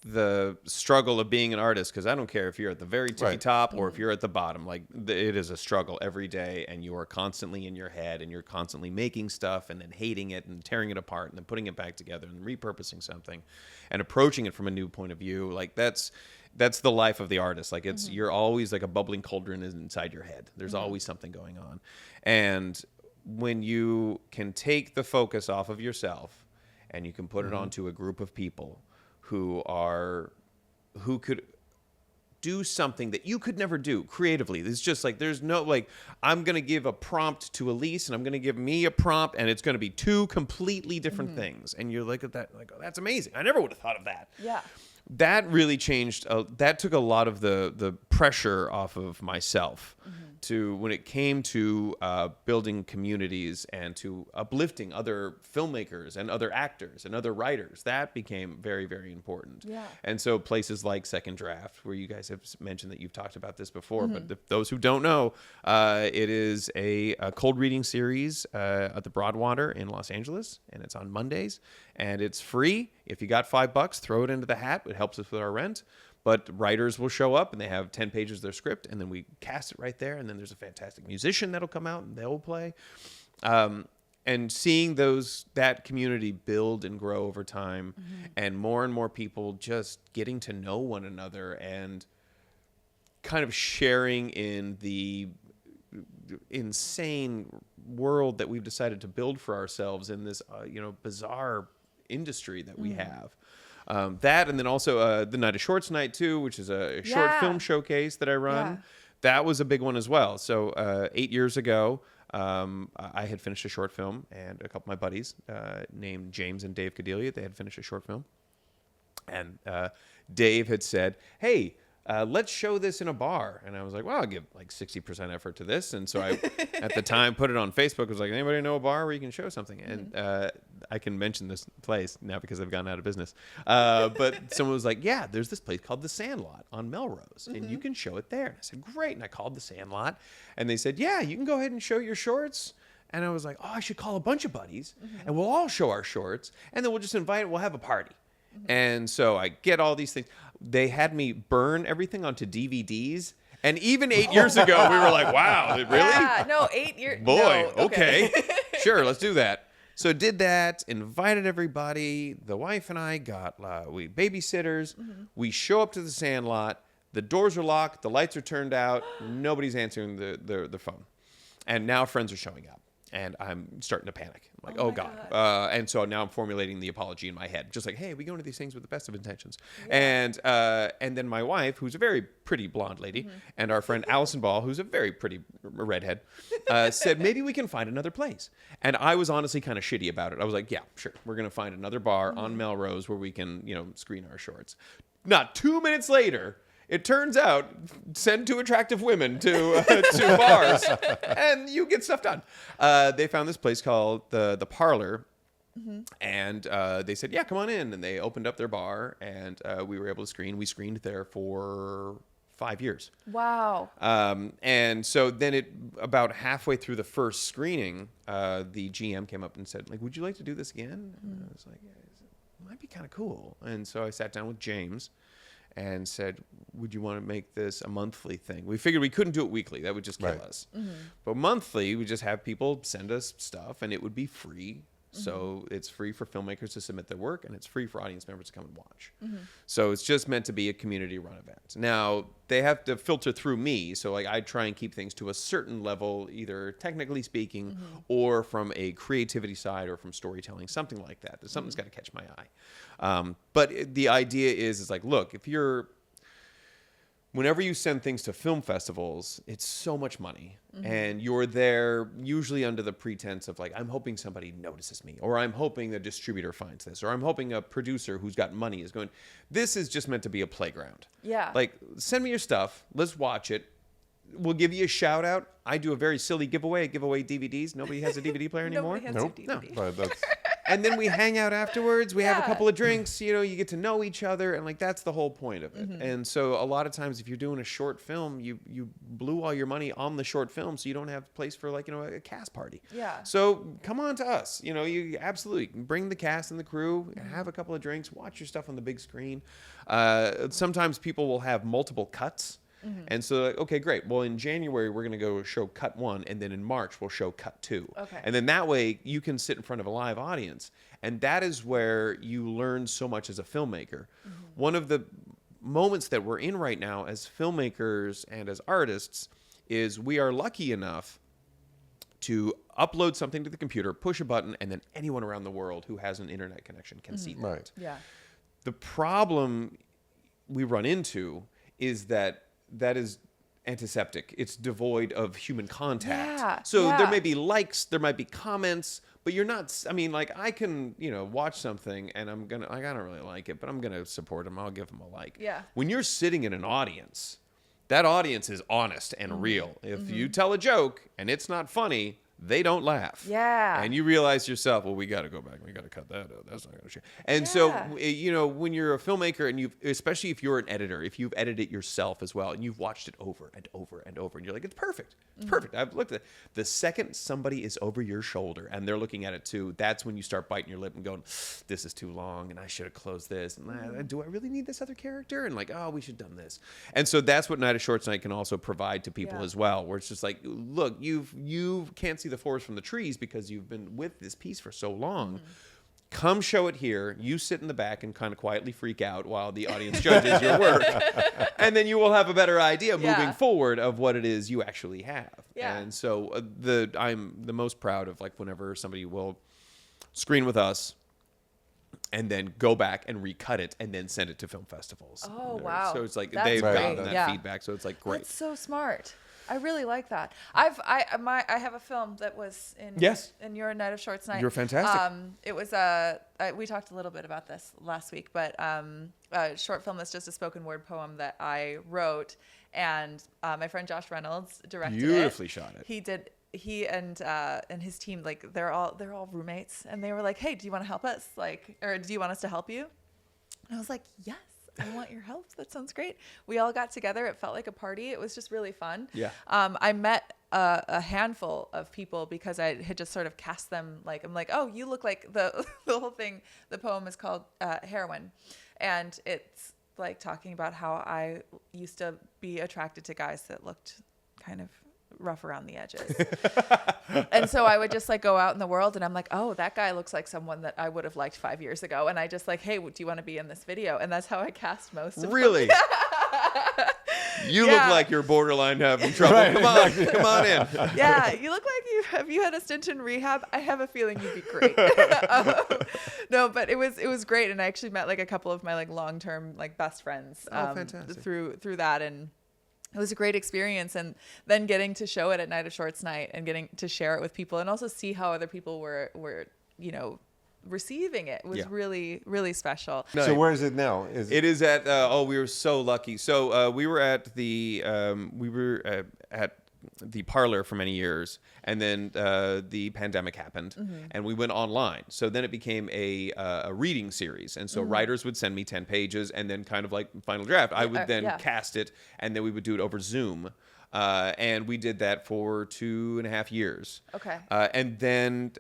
the struggle of being an artist, because I don't care if you're at the very tippy top or if you're at the bottom, like it is a struggle every day, and you are constantly in your head, and you're constantly making stuff and then hating it and tearing it apart and then putting it back together and repurposing something and approaching it from a new point of view. Like that's the life of the artist. Like it's you're always like a bubbling cauldron inside your head. There's always something going on. And when you can take the focus off of yourself and you can put it onto a group of people who could do something that you could never do creatively. It's just like, there's no, like, I'm going to give a prompt to Elyse and I'm going to give me a prompt, and it's going to be two completely different things. And you're like, that, like, oh, that's amazing. I never would have thought of that. Yeah. That really changed. That took a lot of the pressure off of myself to when it came to building communities and to uplifting other filmmakers and other actors and other writers. That became very, very important. Yeah. And so places like Second Draft, where you guys have mentioned that you've talked about this before, but those who don't know, it is a cold reading series at the Broadwater in Los Angeles, and it's on Mondays, and it's free. If you got $5, throw it into the hat. It helps us with our rent. But writers will show up and they have 10 pages of their script, and then we cast it right there. And then there's a fantastic musician that'll come out and they'll play. And seeing that community build and grow over time, and more people just getting to know one another and kind of sharing in the insane world that we've decided to build for ourselves in this bizarre industry that we have. That, and then also the Night of Shorts night too, which is a short film showcase that I run. Yeah. That was a big one as well. So 8 years ago, I had finished a short film, and a couple of my buddies named James and Dave Cadelia, they had finished a short film. And Dave had said, hey, let's show this in a bar. And I was like, well, I'll give like 60% effort to this. And so I, at the time, put it on Facebook. I was like, anybody know a bar where you can show something? And I can mention this place now because I've gone out of business. But someone was like, yeah, there's this place called The Sandlot on Melrose, and you can show it there. And I said, great. And I called The Sandlot, and they said, yeah, you can go ahead and show your shorts. And I was like, oh, I should call a bunch of buddies, and we'll all show our shorts, and then we'll just invite, we'll have a party. And so I get all these things. They had me burn everything onto DVDs. And even 8 years ago, we were like, wow, really? Yeah, no, 8 years. Boy, no, okay. Sure, let's do that. So did that, invited everybody. The wife and I got we babysitters. We show up to the Sandlot. The doors are locked. The lights are turned out. Nobody's answering the phone. And now friends are showing up. And I'm starting to panic. I'm like, oh God. And so now I'm formulating the apology in my head. Just like, hey, we go into these things with the best of intentions. Yeah. And then my wife, who's a very pretty blonde lady, and our friend Allison Ball, who's a very pretty redhead, said, maybe we can find another place. And I was honestly kind of shitty about it. I was like, yeah, sure. We're going to find another bar on Melrose where we can, screen our shorts. Not 2 minutes later, it turns out, send two attractive women to bars, and you get stuff done. They found this place called the Parlor, and they said, yeah, come on in. And they opened up their bar, and we were able to screen. We screened there for 5 years. Wow. And so then about halfway through the first screening, the GM came up and said, like, would you like to do this again? And I was like, yeah, it might be kind of cool. And so I sat down with James and said, would you want to make this a monthly thing? We figured we couldn't do it weekly. That would just kill us. But monthly, we just have people send us stuff, and it would be free So it's free for filmmakers to submit their work, and it's free for audience members to come and watch. So it's just meant to be a community-run event. Now, they have to filter through me, so like I try and keep things to a certain level, either technically speaking, or from a creativity side, or from storytelling, something like that. Something's got to catch my eye. But the idea is like, look, whenever you send things to film festivals, it's so much money. And you're there usually under the pretense of like, I'm hoping somebody notices me, or I'm hoping the distributor finds this, or I'm hoping a producer who's got money is going, this is just meant to be a playground. Yeah. Like, send me your stuff. Let's watch it. We'll give you a shout out. I do a very silly giveaway. I give away DVDs. Nobody has a DVD player anymore. Nobody has Nope. a DVD. But that's And then we hang out afterwards. We have a Yeah. couple of drinks. You get to know each other, and like that's the whole point of it. And so a lot of times, if you're doing a short film, you blew all your money on the short film, so you don't have place for like a cast party. Yeah. So come on to us. You absolutely bring the cast and the crew, have a couple of drinks, watch your stuff on the big screen. Sometimes people will have multiple cuts. And so, like, okay, great. Well, in January, we're going to go show cut 1, and then in March, we'll show cut 2. Okay. And then that way, you can sit in front of a live audience. And that is where you learn so much as a filmmaker. One of the moments that we're in right now as filmmakers and as artists is we are lucky enough to upload something to the computer, push a button, and then anyone around the world who has an internet connection can see that. right. Yeah. The problem we run into is that is antiseptic. It's devoid of human contact. Yeah, So yeah. there may be likes, there might be comments, but you're not, I mean, like I can, watch something and I don't really like it, but I'm going to support them. I'll give them a like. Yeah. When you're sitting in an audience, that audience is honest and real. If you tell a joke and it's not funny, they don't laugh. Yeah. And you realize yourself, well, we got to go back. We got to cut that out. That's not going to share. And so, when you're a filmmaker and especially if you're an editor, if you've edited it yourself as well, and you've watched it over and over and over, and you're like, it's perfect. It's perfect. I've looked at it. The second somebody is over your shoulder and they're looking at it too, that's when you start biting your lip and going, this is too long and I should have closed this. And do I really need this other character? And like, oh, we should have done this. And so that's what Night of Shorts Night can also provide to people as well, where it's just like, look, you can't see the forest from the trees because you've been with this piece for so long. Come show it here. You sit in the back and kind of quietly freak out while the audience judges your work. And then you will have a better idea moving forward of what it is you actually have. Yeah. And so I'm the most proud of like whenever somebody will screen with us and then go back and recut it and then send it to film festivals. Oh, wow. So it's like That's they've gotten great. that feedback. So it's like great. That's so smart. I really like that. I have a film that was in your Night of Shorts Night. You're fantastic. It was we talked a little bit about this last week, but a short film that's just a spoken word poem that I wrote, and my friend Josh Reynolds directed it. Beautifully shot it. He did. He and his team, like they're all roommates, and they were like, "Hey, do you want to help us? Or do you want us to help you?" And I was like, "Yes, I want your help. That sounds great." We all got together. It felt like a party. It was just really fun. Yeah. I met a handful of people because I had just sort of cast them. Like, I'm like, oh, you look like the whole thing. The poem is called Heroine, and it's like talking about how I used to be attracted to guys that looked kind of rough around the edges. And so I would just like go out in the world and I'm like, oh, that guy looks like someone that I would have liked 5 years ago. And I just like, hey, do you want to be in this video? And that's how I cast most of them. Really? You look like you're borderline having trouble. Come on in. Yeah, you look like have you had a stint in rehab? I have a feeling you'd be great. No, but it was great, and I actually met like a couple of my like long-term like best friends fantastic. through that, and it was a great experience. And then getting to show it at Night of Shorts Night and getting to share it with people and also see how other people were receiving it was really, really special. So where is it now? It is at we were so lucky. So we were at the parlor for many years, and then the pandemic happened, and we went online. So then it became a reading series, and so writers would send me 10 pages, and then kind of like final draft, I would then cast it, and then we would do it over Zoom. And we did that for 2.5 years. Okay. And then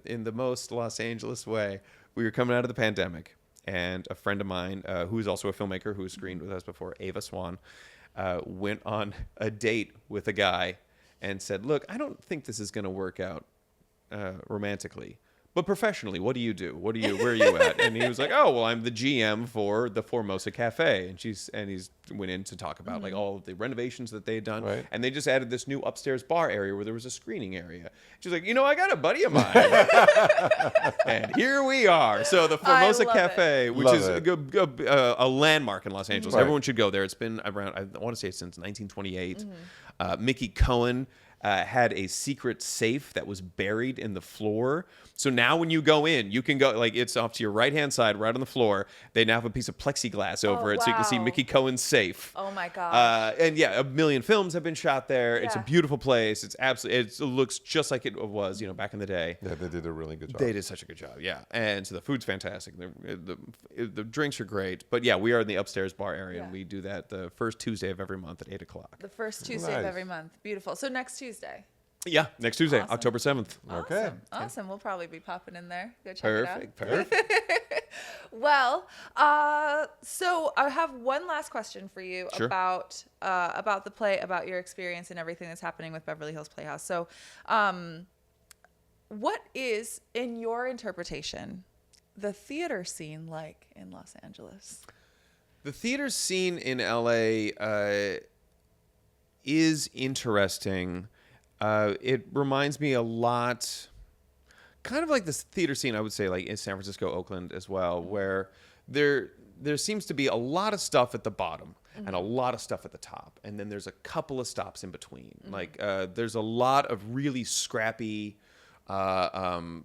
in the most Los Angeles way, we were coming out of the pandemic, and a friend of mine who is also a filmmaker who has screened with us before, Ava Swan, went on a date with a guy and said, look, I don't think this is going to work out romantically, but professionally, what do you do? Where are you at? And he was like, oh, well, I'm the GM for the Formosa Cafe. And he's went in to talk about like all of the renovations that they had done. Right. And they just added this new upstairs bar area where there was a screening area. She's like, I got a buddy of mine. And here we are. So the Formosa Cafe, which is a landmark in Los Angeles. Right. Everyone should go there. It's been around, I want to say since 1928. Mickey Cohen had a secret safe that was buried in the floor. So now when you go in, you can go, like, it's off to your right-hand side, right on the floor. They now have a piece of plexiglass over it, so you can see Mickey Cohen's safe. Oh, my gosh. And yeah, a million films have been shot there. Yeah. It's a beautiful place. It looks just like it was, back in the day. Yeah, they did a really good job. They did such a good job, yeah. And so the food's fantastic. The drinks are great. But yeah, we are in the upstairs bar area, and we do that the first Tuesday of every month at 8 o'clock. The first Tuesday of every month. Beautiful. So next Tuesday. Yeah, next Tuesday, Awesome. October 7th. Okay. Awesome. We'll probably be popping in there. Go check it out. Perfect. Well, so I have one last question for you Sure. about the play, about your experience and everything that's happening with Beverly Hills Playhouse. So, what is, in your interpretation, the theater scene like in Los Angeles? The theater scene in LA is interesting. It reminds me a lot, kind of like this theater scene, I would say, like in San Francisco, Oakland as well, where there seems to be a lot of stuff at the bottom and a lot of stuff at the top. And then there's a couple of stops in between. Like there's a lot of really scrappy DIY,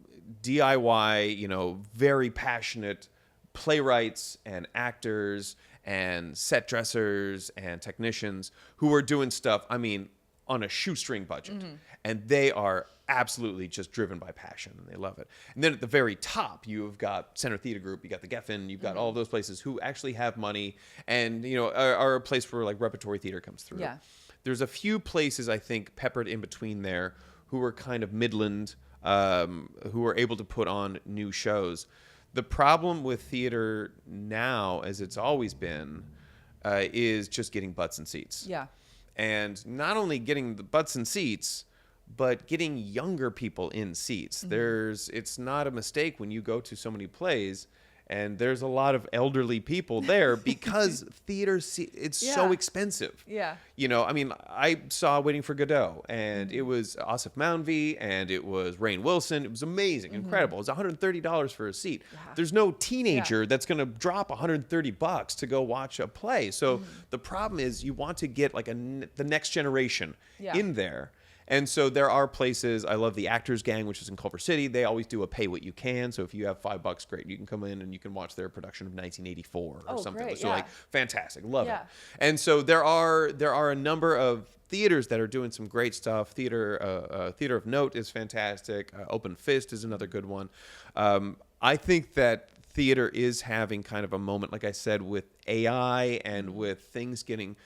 very passionate playwrights and actors and set dressers and technicians who are doing stuff, on a shoestring budget. And they are absolutely just driven by passion, and they love it. And then at the very top, you've got Center Theater Group, you got the Geffen, you've got all of those places who actually have money and, are a place where like repertory theater comes through. Yeah. There's a few places, I think, peppered in between there who are kind of Midland, who are able to put on new shows. The problem with theater now, as it's always been, is just getting butts and seats. Yeah. And not only getting the butts and seats, but getting younger people in seats. It's not a mistake when you go to so many plays and there's a lot of elderly people there because theater, it's so expensive. Yeah. I saw Waiting for Godot, and it was Asif Mounvi, and it was Rainn Wilson. It was amazing, incredible. It was $130 for a seat. Yeah. There's no teenager that's going to drop $130 to go watch a play. So the problem is you want to get like the next generation in there. And so there are places, I love the Actors Gang, which is in Culver City. They always do a pay what you can. So if you have $5, great. You can come in and you can watch their production of 1984 or something. Great, so yeah. like, fantastic. Love it. And so there are a number of theaters that are doing some great stuff. Theater of Note is fantastic. Open Fist is another good one. I think that theater is having kind of a moment, like I said, with AI and with things getting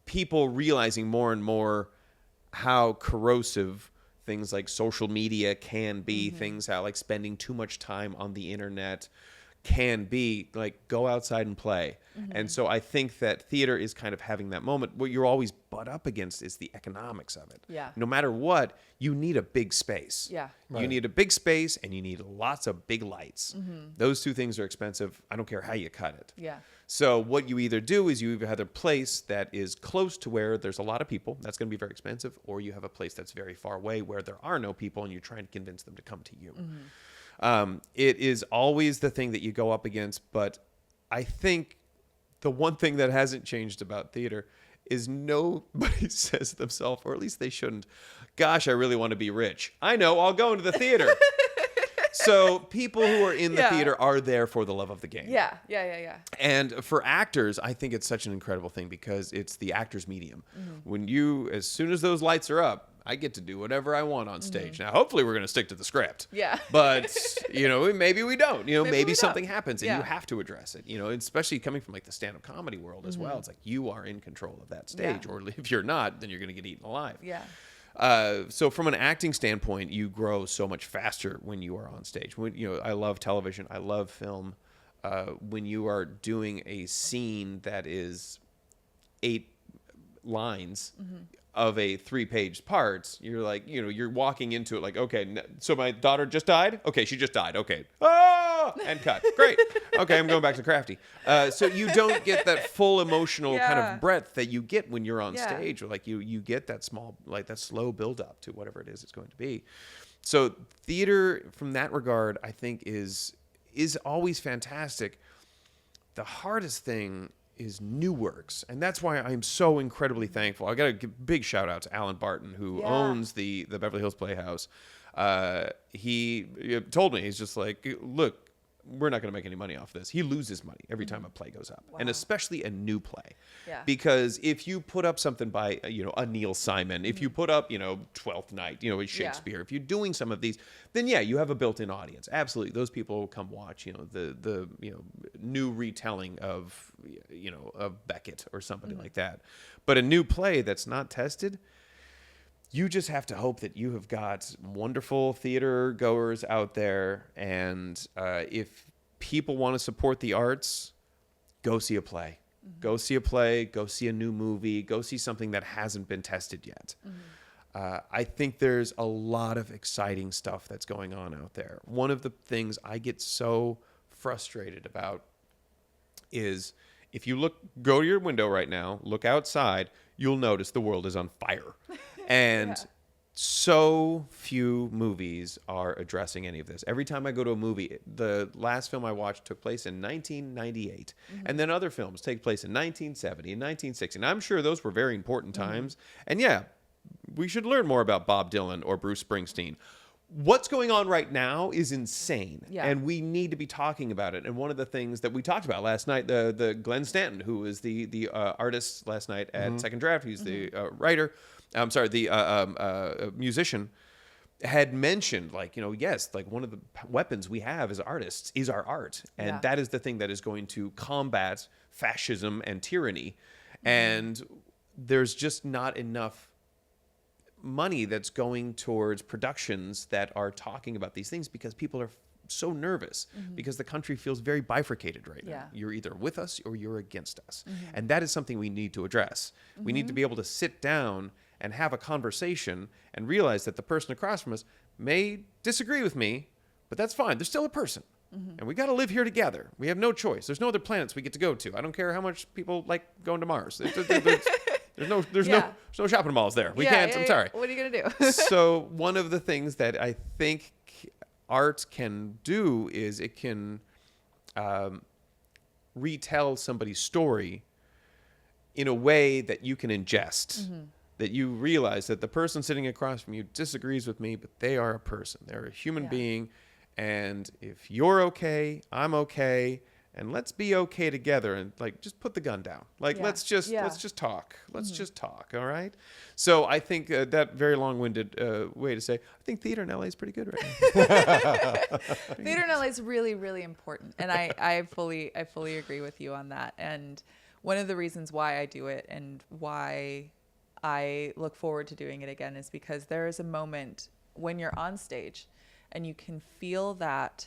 people realizing more and more how corrosive things like social media can be, things how like spending too much time on the internet can be. Like, go outside and play. And so I think that theater is kind of having that moment. What you're always butt up against is the economics of it. Yeah. No matter what, you need a big space. Yeah. Right. You need a big space and you need lots of big lights. Those two things are expensive. I don't care how you cut it. Yeah. So what you either do is you either have a place that is close to where there's a lot of people, that's going to be very expensive, or you have a place that's very far away where there are no people and you're trying to convince them to come to you. It is always the thing that you go up against, but I think the one thing that hasn't changed about theater is nobody says to themselves, or at least they shouldn't, gosh, I really want to be rich. I know, I'll go into the theater. So people who are in the theater are there for the love of the game. Yeah. And for actors, I think it's such an incredible thing because it's the actor's medium. As soon as those lights are up, I get to do whatever I want on stage. Now, hopefully we're going to stick to the script. Yeah. But, maybe we don't. Maybe we something don't. happens and you have to address it. Especially coming from like the stand-up comedy world as well. It's like you are in control of that stage. Yeah. Or if you're not, then you're going to get eaten alive. Yeah. So from an acting standpoint, you grow so much faster when you are on stage. I love television. I love film. When you are doing a scene that is 8 lines, of a 3-page part, you're like, you're walking into it like, okay, so my daughter just died. Okay, she just died. Okay, and cut. Great. Okay, I'm going back to crafty. So you don't get that full emotional kind of breadth that you get when you're on stage, or like you get that small, like that slow build up to whatever it is it's going to be. So theater, from that regard, I think is always fantastic. The hardest thing is new works, and that's why I'm so incredibly thankful. I got to give a big shout out to Alan Barton, who owns the Beverly Hills Playhouse. He told me, he's just like, look, we're not going to make any money off this. He loses money every time a play goes up, and especially a new play. Yeah. Because if you put up something by, a Neil Simon, if you put up, Twelfth Night, Shakespeare, if you're doing some of these, then you have a built-in audience. Absolutely. Those people will come watch, the new retelling of, of Beckett or somebody like that. But a new play that's not tested, you just have to hope that you have got wonderful theater goers out there. And if people want to support the arts, go see a play. Mm-hmm. Go see a play. Go see a new movie. Go see something that hasn't been tested yet. Mm-hmm. I think there's a lot of exciting stuff that's going on out there. One of the things I get so frustrated about is if you go to your window right now, look outside, you'll notice the world is on fire. And so few movies are addressing any of this. Every time I go to a movie, the last film I watched took place in 1998. Mm-hmm. And then other films take place in 1970 and 1960. And I'm sure those were very important times. And we should learn more about Bob Dylan or Bruce Springsteen. What's going on right now is insane, and we need to be talking about it. And one of the things that we talked about last night, the Glenn Stanton, who was the artist last night at Second Draft, he's the writer. I'm sorry, the musician, had mentioned, yes, one of the weapons we have as artists is our art, and that is the thing that is going to combat fascism and tyranny. And there's just not enough money that's going towards productions that are talking about these things, because people are so nervous because the country feels very bifurcated right now. You're either with us or you're against us. And that is something we need to address. We need to be able to sit down and have a conversation and realize that the person across from us may disagree with me, but that's fine. They're still a person. And we got to live here together. We have no choice. There's no other planets we get to go to. I don't care how much people like going to Mars. There's no shopping malls there. We can't. I'm sorry. What are you gonna do? So one of the things that I think art can do is it can retell somebody's story in a way that you can ingest. That you realize that the person sitting across from you disagrees with me, but they are a person. They're a human being, and if you're okay, I'm okay. And let's be okay together, and just put the gun down. Let's just talk. Let's just talk. All right. So I think that very long-winded way to say, I think theater in LA is pretty good right now. Theater in LA is really, really important, and I fully agree with you on that. And one of the reasons why I do it and why I look forward to doing it again is because there is a moment when you're on stage, and you can feel that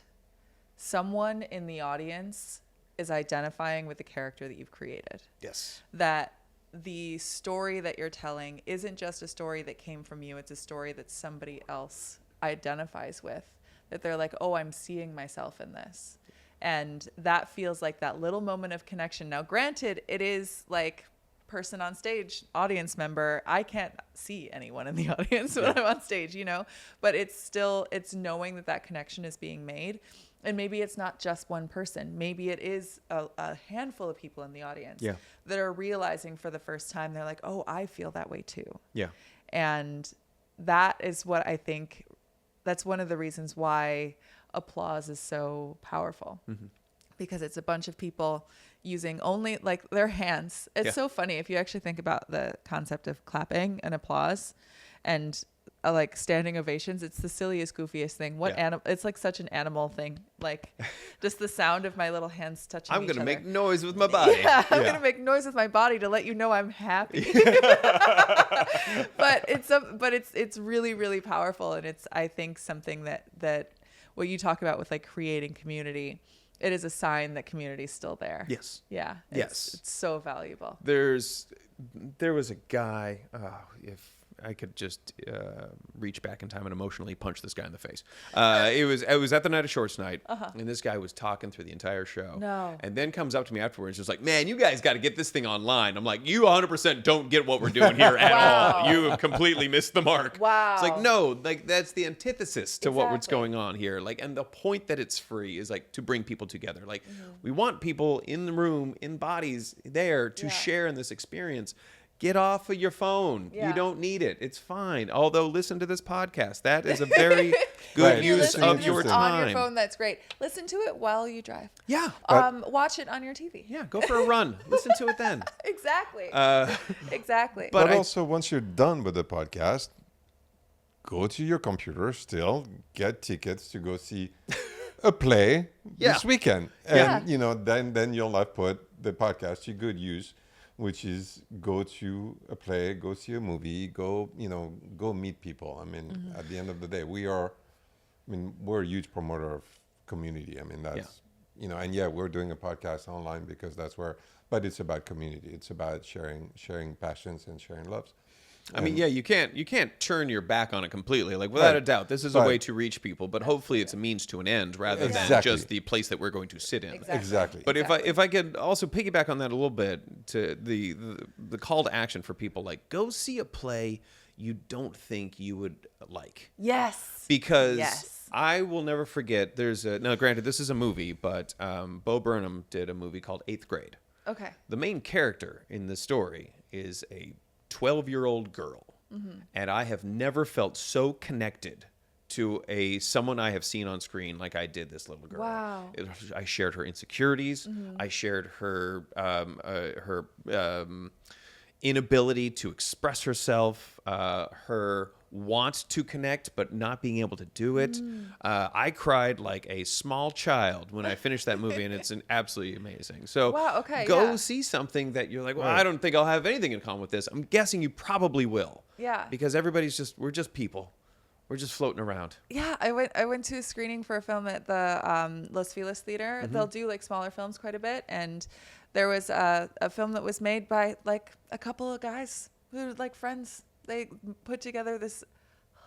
someone in the audience is identifying with the character that you've created. Yes. That the story that you're telling isn't just a story that came from you. It's a story that somebody else identifies with. That they're like, oh, I'm seeing myself in this. And that feels like that little moment of connection. Now, granted, it is like person on stage, audience member. I can't see anyone in the audience when I'm on stage, but it's knowing that connection is being made. And maybe it's not just one person. Maybe it is a handful of people in the audience that are realizing for the first time, they're like, oh, I feel that way too. Yeah. And that is what I think, that's one of the reasons why applause is so powerful. Because it's a bunch of people using only their hands. It's so funny if you actually think about the concept of clapping and applause and standing ovations. It's the silliest, goofiest thing. It's such an animal thing. Just the sound of my little hands touching I'm each gonna other. make noise with my body. I'm gonna make noise with my body to let you know I'm happy. But it's really, really powerful, and it's, I think, something that what you talk about with creating community, it is a sign that community is still there. Yes. Yeah. It's so valuable. There's There was a guy, if I could just reach back in time and emotionally punch this guy in the face. I was at the Night of Shorts night, and this guy was talking through the entire show. No. And then comes up to me afterwards, just like, man, you guys got to get this thing online. I'm like, you 100% don't get what we're doing here at Wow. all. You have completely missed the mark. Wow. It's like, no, like that's the antithesis to what's Exactly. going on here. Like, and the point that it's free is like to bring people together. Like, we want people in the room, in bodies there to share in this experience. Get off of your phone. Yeah. You don't need it. It's fine. Although, listen to this podcast. That is a very good Right. You use listen of to your this time. on your phone. That's great. Listen to it while you drive. Yeah. Watch it on your TV. Yeah. Go for a run. Listen to it then. Exactly. Exactly. but But I- also, once you're done with the podcast, go to your computer still, get tickets to go see a play this weekend. And, then you'll have put the podcast to good use, which is go to a play, go see a movie, go meet people. I mean, at the end of the day, we're a huge promoter of community. I mean, that's, and we're doing a podcast online because but it's about community. It's about sharing passions and sharing loves. I mean, you can't turn your back on it completely. Like, without a doubt, this is a way to reach people, but hopefully it's a means to an end rather than just the place that we're going to sit in. Exactly. But if I could also piggyback on that a little bit to the call to action for people, like, go see a play you don't think you would like. Yes. Because I will never forget, now granted, this is a movie, but Bo Burnham did a movie called 8th Grade. Okay. The main character in the story is a 12-year-old girl, and I have never felt so connected to someone I have seen on screen like I did this little girl. Wow. I shared her insecurities. I shared her inability to express herself, her want to connect but not being able to do it. I cried like a small child when I finished that movie, and it's absolutely amazing. So go see something that you're like, well, I don't think I'll have anything in common with this. I'm guessing you probably will. Yeah. Because we're just people. We're just floating around. Yeah, I went to a screening for a film at the Los Feliz Theater. They'll do like smaller films quite a bit, and there was a film that was made by like a couple of guys who were like friends. They put together this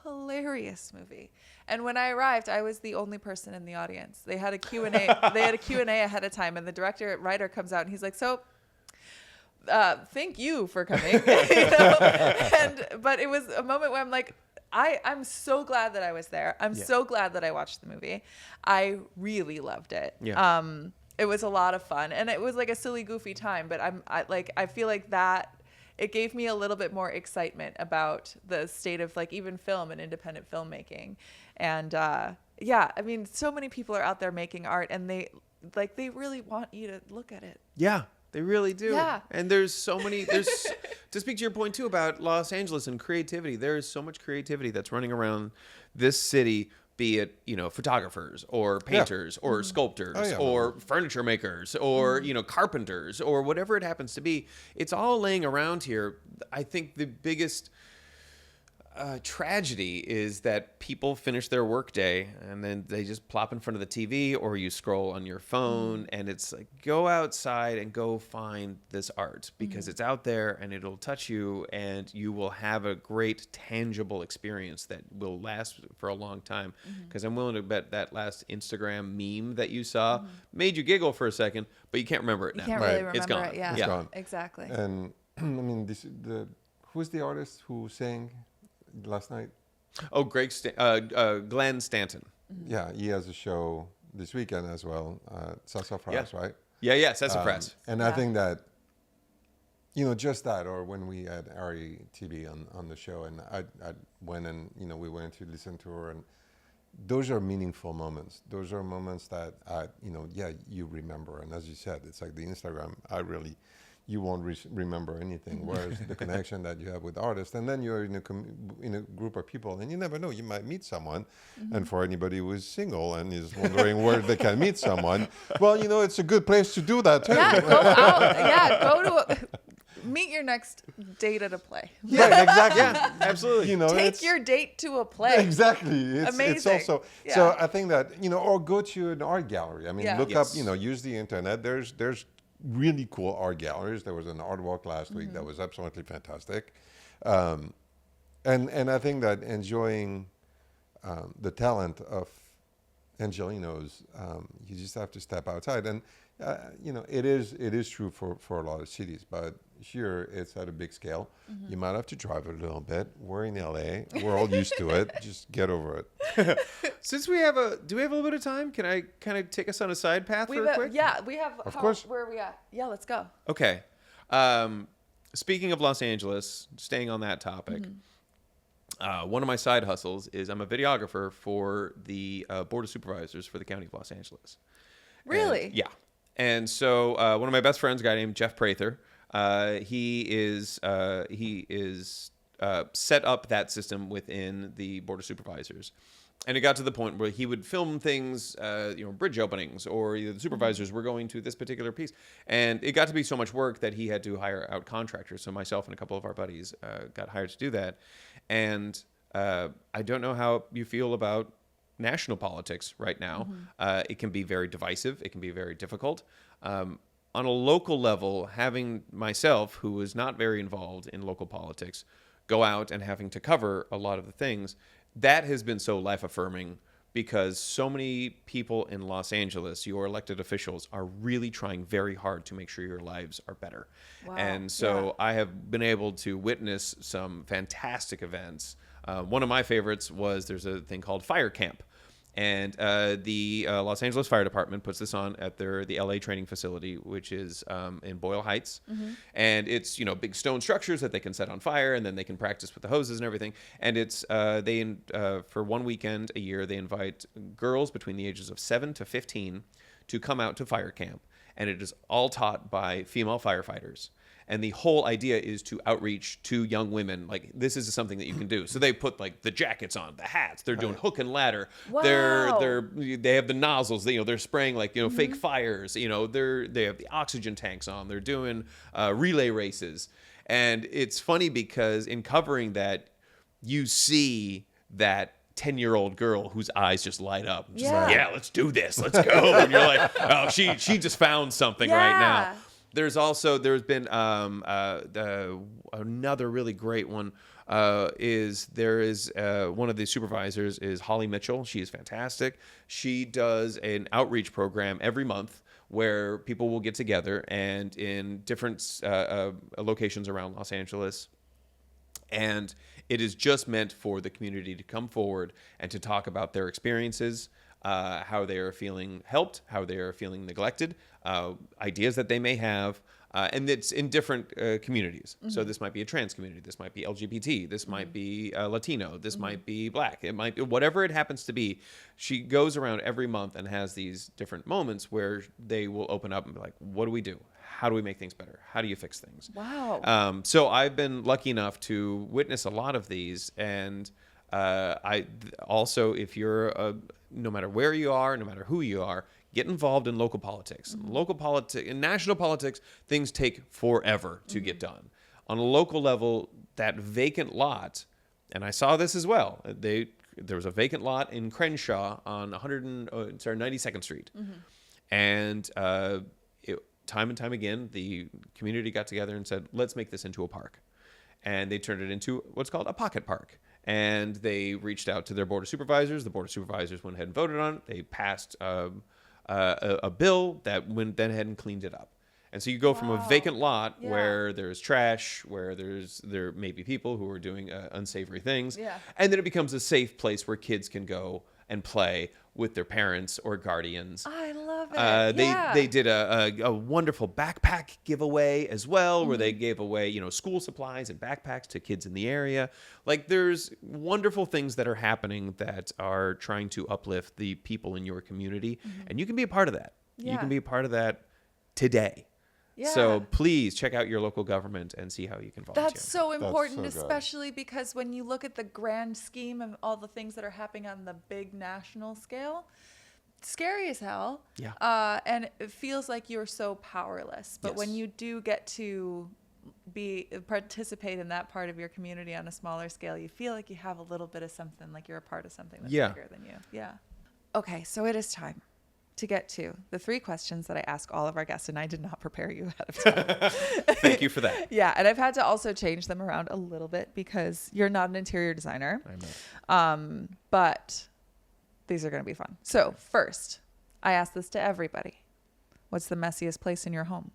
hilarious movie. And when I arrived, I was the only person in the audience. They had a Q&A. They had a Q&A ahead of time, and the writer comes out and he's like, "So, thank you for coming." But it was a moment where I'm like, I'm so glad that I was there. I'm so glad that I watched the movie. I really loved it. Yeah. It was a lot of fun, and it was like a silly, goofy time. But I feel like that it gave me a little bit more excitement about the state of like even film and independent filmmaking. And I mean, so many people are out there making art, and they really want you to look at it. Yeah. They really do. Yeah. And there's to speak to your point too about Los Angeles and creativity, there is so much creativity that's running around this city, be it, photographers or painters or sculptors or furniture makers or, carpenters or whatever it happens to be. It's all laying around here. I think the biggest tragedy is that people finish their workday and then they just plop in front of the TV, or you scroll on your phone, and it's like, go outside and go find this art because it's out there and it'll touch you, and you will have a great tangible experience that will last for a long time. Because I'm willing to bet that last Instagram meme that you saw made you giggle for a second, but you can't remember it now. You can't really It's remember gone. it. Yeah, It's gone. exactly. And I mean, who's the artist who sang last night? Oh, Glenn Stanton. Yeah, he has a show this weekend as well. Sassafras, right? Yeah, Sassafras. And I think that, just that, or when we had Ari TV on the show, and I went and, we went to listen to her, and those are meaningful moments. Those are moments that, you remember. And as you said, it's like the Instagram, you won't remember anything. Whereas the connection that you have with artists, and then you're in a group of people, and you never know, you might meet someone. And for anybody who is single and is wondering where they can meet someone, well, it's a good place to do that too. Yeah, go out. Yeah, go to meet your next date at a play. Right, exactly. Yeah, absolutely. Take your date to a play. Exactly. It's Amazing. also so I think that or go to an art gallery. I mean, Yeah. look Yes. up. Use the internet. There's really cool art galleries. There was an art walk last week that was absolutely fantastic. And I think that enjoying the talent of Angelinos, you just have to step outside. And, it is true for a lot of cities, but here it's at a big scale. You might have to drive a little bit. We're in LA. We're all used to it. Just get over it. Since do we have a little bit of time? Can I kind of take us on a side path real quick? Yeah, we have. Of course. Where are we at? Yeah, let's go. Okay. Speaking of Los Angeles, staying on that topic, one of my side hustles is I'm a videographer for the Board of Supervisors for the County of Los Angeles. Really? And, yeah. And so one of my best friends, a guy named Jeff Prather, he is set up that system within the Board of Supervisors. And it got to the point where he would film things, bridge openings, or the supervisors were going to this particular piece. And it got to be so much work that he had to hire out contractors. So myself and a couple of our buddies got hired to do that. And I don't know how you feel about national politics right now. It can be very divisive. It can be very difficult. On a local level, having myself, who is not very involved in local politics, go out and having to cover a lot of the things, that has been so life-affirming because so many people in Los Angeles, your elected officials, are really trying very hard to make sure your lives are better. Wow. And so I have been able to witness some fantastic events. One of my favorites was there's a thing called Fire Camp. And the Los Angeles Fire Department puts this on at the LA training facility, which is in Boyle Heights. And it's, big stone structures that they can set on fire, and then they can practice with the hoses and everything. And it's for one weekend a year, they invite girls between the ages of 7 to 15 to come out to fire camp. And it is all taught by female firefighters. And the whole idea is to outreach to young women. Like, this is something that you can do. So they put like the jackets on, the hats. They're doing hook and ladder. Wow. They have the nozzles. They're spraying like fake fires. They have the oxygen tanks on. They're doing relay races. And it's funny because in covering that, you see that 10-year-old girl whose eyes just light up. Just like, yeah, let's do this. Let's go. And you're like, oh, she just found something right now. There's been another really great one. One of the supervisors is Holly Mitchell. She is fantastic. She does an outreach program every month where people will get together and in different locations around Los Angeles. And it is just meant for the community to come forward and to talk about their experiences, how they are feeling helped, how they are feeling neglected, ideas that they may have. And it's in different communities. So this might be a trans community. This might be LGBT. This might be Latino. This might be Black. It might be whatever it happens to be. She goes around every month and has these different moments where they will open up and be like, what do we do? How do we make things better? How do you fix things? Wow. So I've been lucky enough to witness a lot of these. And I also, if you're, no matter where you are, no matter who you are, get involved in local politics. Local politics, in national politics, things take forever to get done. On a local level, that vacant lot, and I saw this as well. There was a vacant lot in Crenshaw on 92nd Street, and time and time again, the community got together and said, "Let's make this into a park," and they turned it into what's called a pocket park. And they reached out to their board of supervisors. The board of supervisors went ahead and voted on it. They passed a bill that went then ahead and cleaned it up. And so you go from a vacant lot where there's trash, where there may be people who are doing unsavory things, and then it becomes a safe place where kids can go and play with their parents or guardians. I love it. They did a wonderful backpack giveaway as well, where they gave away school supplies and backpacks to kids in the area. Like, there's wonderful things that are happening that are trying to uplift the people in your community, and you can be a part of that. You can be a part of that today. So please check out your local government and see how you can volunteer. That's so important, That's so good. especially because when you look at the grand scheme of all the things that are happening on the big national scale, scary as hell. And it feels like you're so powerless. But when you do get to participate in that part of your community on a smaller scale, you feel like you have a little bit of something, like you're a part of something that's bigger than you. Okay, so it is time to get to the 3 questions that I ask all of our guests, and I did not prepare you ahead of time. Thank you for that. Yeah, and I've had to also change them around a little bit because you're not an interior designer. I'm not. But these are going to be fun. So first, I ask this to everybody. What's the messiest place in your home?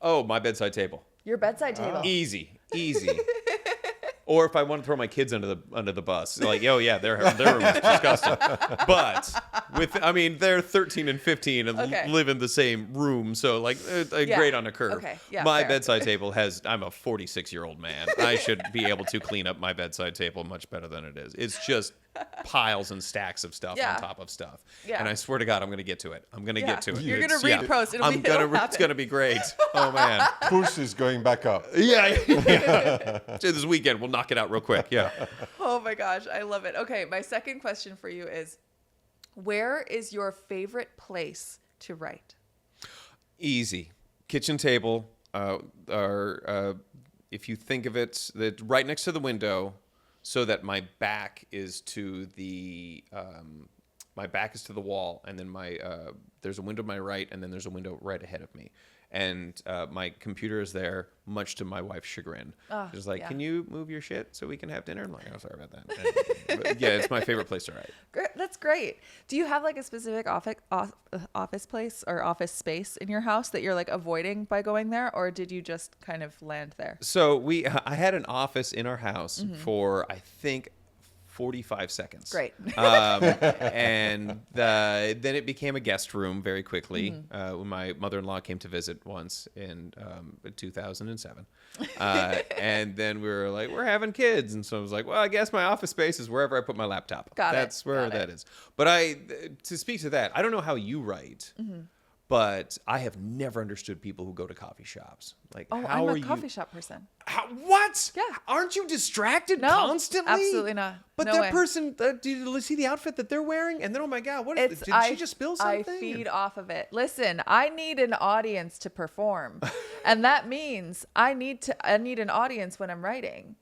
Oh, my bedside table. Your bedside table. Easy. Or if I want to throw my kids under the bus, like, oh yeah, their room is disgusting. But they're 13 and 15 and live in the same room, so like great on a curve. Okay. Yeah, my fair. bedside table I'm a 46-year-old man. I should be able to clean up my bedside table much better than it is. It's just piles and stacks of stuff on top of stuff. Yeah. And I swear to God, I'm going to get to it. I'm going to get to it. You're going to repost. It's going to be great. Oh man. Push is going back up. Yeah. So this weekend we'll knock it out real quick. Yeah. Oh my gosh, I love it. Okay, my second question for you is, where is your favorite place to write? Easy. Kitchen table. If you think of it, that right next to the window, so that my back is to the wall, and then there's a window to my right, and then there's a window right ahead of me. And my computer is there, much to my wife's chagrin. She's like, "Can you move your shit so we can have dinner?" I'm like, "Oh, sorry about that." But yeah, it's my favorite place to write. That's great. Do you have like a specific office place or office space in your house that you're like avoiding by going there, or did you just kind of land there? So I had an office in our house for, I think, 45 seconds. Great. And then it became a guest room very quickly when my mother-in-law came to visit once in 2007. And then we were like, we're having kids. And so I was like, well, I guess my office space is wherever I put my laptop. That's where that is. But to speak to that, I don't know how you write. But I have never understood people who go to coffee shops. Like, I'm a coffee shop person. What? Yeah. Aren't you distracted constantly? Absolutely not. But that person, do you see the outfit that they're wearing? And then, oh my God, did she just spill something? I feed off of it. Listen, I need an audience to perform. And that means I need an audience when I'm writing.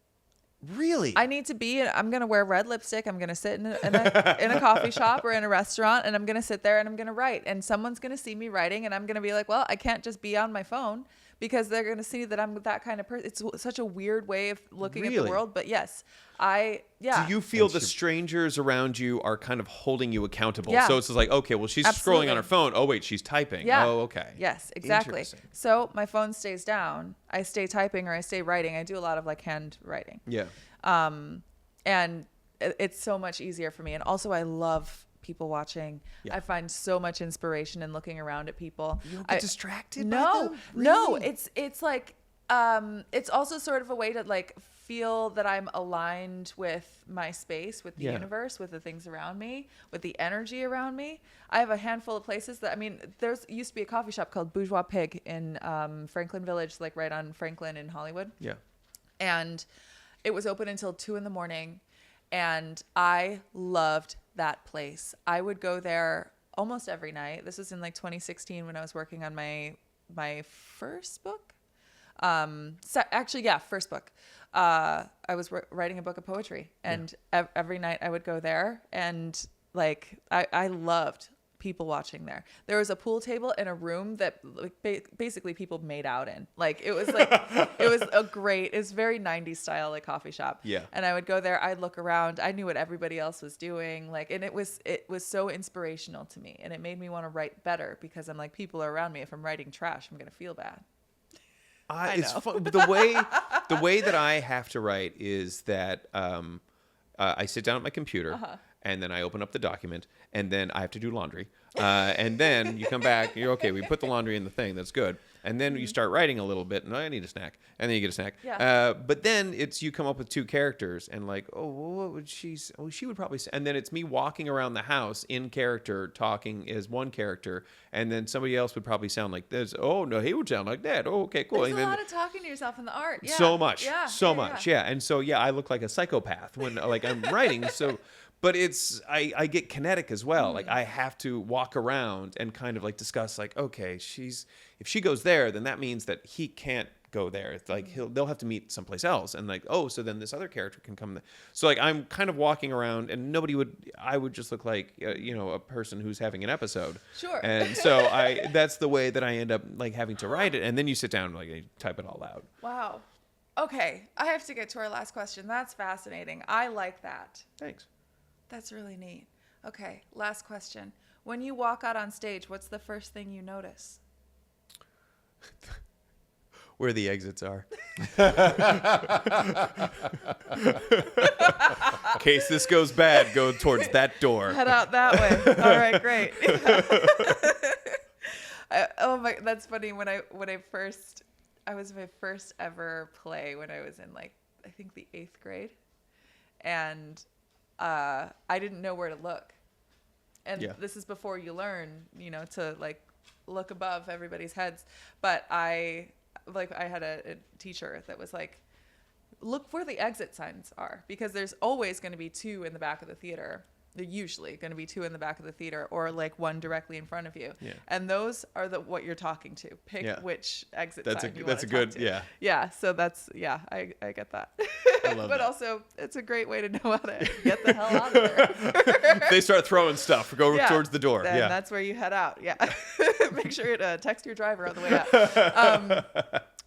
Really? I'm going to wear red lipstick. I'm going to sit in a coffee shop or in a restaurant, and I'm going to sit there and I'm going to write. And someone's going to see me writing, and I'm going to be like, well, I can't just be on my phone, because they're going to see that I'm that kind of person. It's such a weird way of looking at the world. But yes, Do you feel the strangers around you are kind of holding you accountable? Yeah. So it's like, okay, well, she's scrolling on her phone. Oh, wait, she's typing. Yeah. Oh, okay. Yes, exactly. So my phone stays down. I stay typing or I stay writing. I do a lot of like hand writing. Yeah. And it's so much easier for me. And also I love people watching. Yeah. I find so much inspiration in looking around at people. You don't get distracted by them? Really? No, it's like, it's also sort of a way to like feel that I'm aligned with my space, with the universe, with the things around me, with the energy around me. I have a handful of places there's used to be a coffee shop called Bourgeois Pig in Franklin Village, like right on Franklin in Hollywood. Yeah. And it was open until 2 a.m. And I loved that place. I would go there almost every night. This was in like 2016 when I was working on my first book. First book. I was writing a book of poetry, and every night I would go there, and like I loved people watching there. There was a pool table in a room that like basically people made out in. Like it was it's very 90s style like coffee shop. Yeah. And I would go there, I'd look around, I knew what everybody else was doing, like, and it was so inspirational to me, and it made me want to write better, because I'm like, people are around me. If I'm writing trash, I'm gonna feel bad. It's fun. The way that I have to write is that I sit down at my computer, and then I open up the document, and then I have to do laundry, and then you come back, you're okay. We put the laundry in the thing. That's good. And then you start writing a little bit, and I need a snack, and then you get a snack. Yeah. But then you come up with 2 characters, and like, oh, well, what would she? Oh, she would probably say. And then it's me walking around the house in character, talking as one character, and then somebody else would probably sound like this. Oh no, he would sound like that. Oh, okay, cool. There's a lot of talking to yourself in the art. Yeah. So much. And so I look like a psychopath when like I'm writing. So. But I get kinetic as well. Like I have to walk around and kind of like discuss like, okay, if she goes there, then that means that he can't go there. It's like they'll have to meet someplace else, and like, oh, so then this other character can come. So like I'm kind of walking around, and I would just look like a person who's having an episode. Sure. And so that's the way that I end up like having to write it, and then you sit down and like you type it all out. Wow. Okay, I have to get to our last question. That's fascinating. I like that. Thanks. That's really neat. Okay, last question. When you walk out on stage, what's the first thing you notice? Where the exits are. In case this goes bad, go towards that door. Head out that way. All right, great. That's funny. When I was my first ever play when I was in like I think the 8th grade, and I didn't know where to look. And this is before you learn, to like look above everybody's heads. But I had a teacher that was like, look where the exit signs are, because there's always going to be 2 in the back of the theater. They're usually going to be 2 in the back of the theater, or like 1 directly in front of you. Yeah. And those are what you're talking to. Pick which exit sign you want to talk to. Yeah. Yeah. So I get that. I love but that. Also, it's a great way to know how to get the hell out of there. If they start throwing stuff, go towards the door. Then that's where you head out. Yeah. Make sure to text your driver on the way out.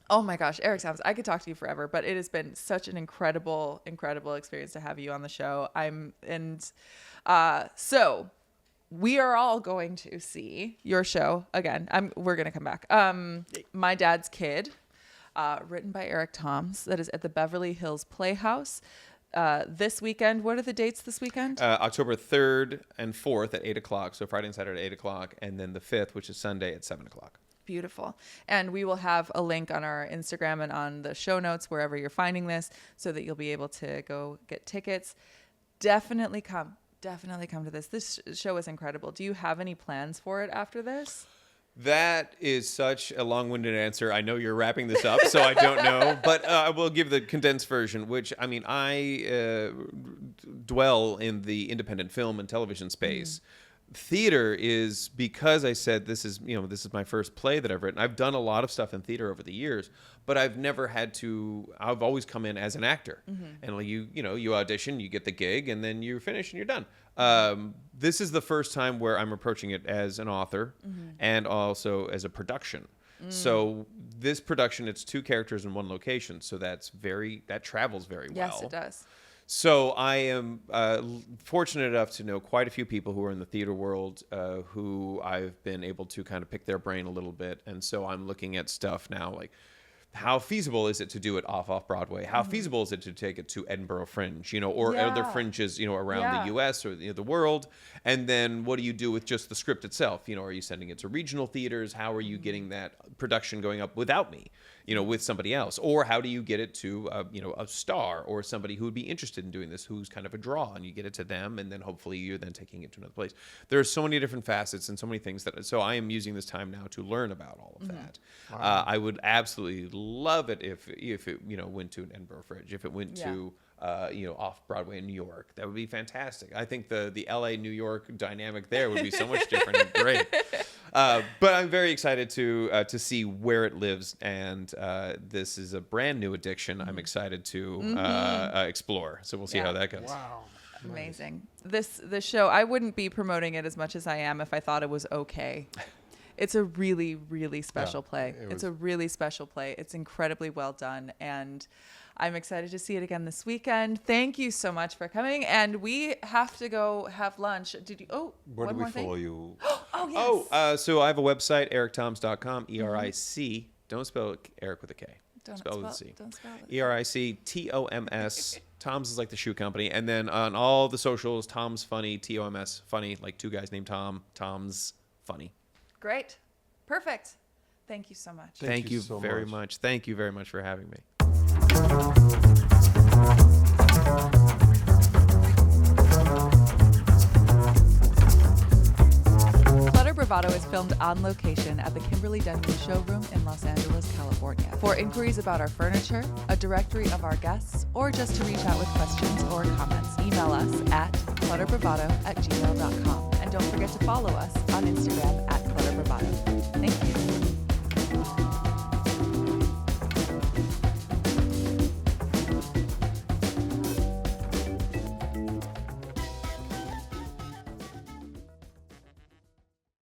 Oh my gosh, Eric Thomas, I could talk to you forever, but it has been such an incredible, incredible experience to have you on the show. So we are all going to see your show again. We're going to come back. My Dad's Kid, written by Eric Thomas, that is at the Beverly Hills Playhouse. This weekend. What are the dates this weekend? October 3rd and 4th at 8 o'clock. So Friday and Saturday at 8 o'clock. And then the 5th, which is Sunday at 7 o'clock. Beautiful. And we will have a link on our Instagram and on the show notes, wherever you're finding this, so that you'll be able to go get tickets. Definitely come to this. This show is incredible. Do you have any plans for it after this? That is such a long-winded answer. I know you're wrapping this up, so I don't know. But I will give the condensed version, which, I mean, I dwell in the independent film and television space. Theater is, because I said this is my first play that I've written. I've done a lot of stuff in theater over the years, but I've never had to. I've always come in as an actor, and you audition, you get the gig, and then you finish and you're done. This is the first time where I'm approaching it as an author and also as a production. So this production, it's 2 characters in 1 location, so that travels very well. Yes, it does. So I am fortunate enough to know quite a few people who are in the theater world who I've been able to kind of pick their brain a little bit. And so I'm looking at stuff now like, how feasible is it to do it off Broadway? How feasible is it to take it to Edinburgh Fringe, or other fringes, around the U.S. or the world? And then what do you do with just the script itself? Are you sending it to regional theaters? How are you getting that production going up without me, with somebody else? Or how do you get it to, a star or somebody who would be interested in doing this, who's kind of a draw, and you get it to them, and then hopefully you're then taking it to another place. There are so many different facets and so many things so I am using this time now to learn about all of that. Wow. I would absolutely love it if it went to an Edinburgh Fringe, if it went to off Broadway in New York. That would be fantastic. I think the LA New York dynamic there would be so much different and great. But I'm very excited to see where it lives, and this is a brand new addiction. I'm excited to explore. So we'll see how that goes. Wow. Amazing. This show, I wouldn't be promoting it as much as I am if I thought it was okay. It's a really, really special play. It's a really special play. It's incredibly well done, and I'm excited to see it again this weekend. Thank you so much for coming, and we have to go have lunch. Where do we follow you? Oh, yes. So I have a website, erictoms.com, ERIC. Don't spell Eric with a K. Spell with a C. Don't spell it. ERICTOMS. Tom's is like the shoe company. And then on all the socials, Tom's Funny, TOMS Funny, like 2 guys named Tom. Tom's Funny. Great. Perfect. Thank you so much. Thank you so very much. Thank you very much for having me. Clutter Bravado is filmed on location at the Kimberly Denby Showroom in Los Angeles, California. For inquiries about our furniture, a directory of our guests, or just to reach out with questions or comments, email us at clutterbravado@gmail.com. And don't forget to follow us on Instagram at Clutter Bravado. Thank you.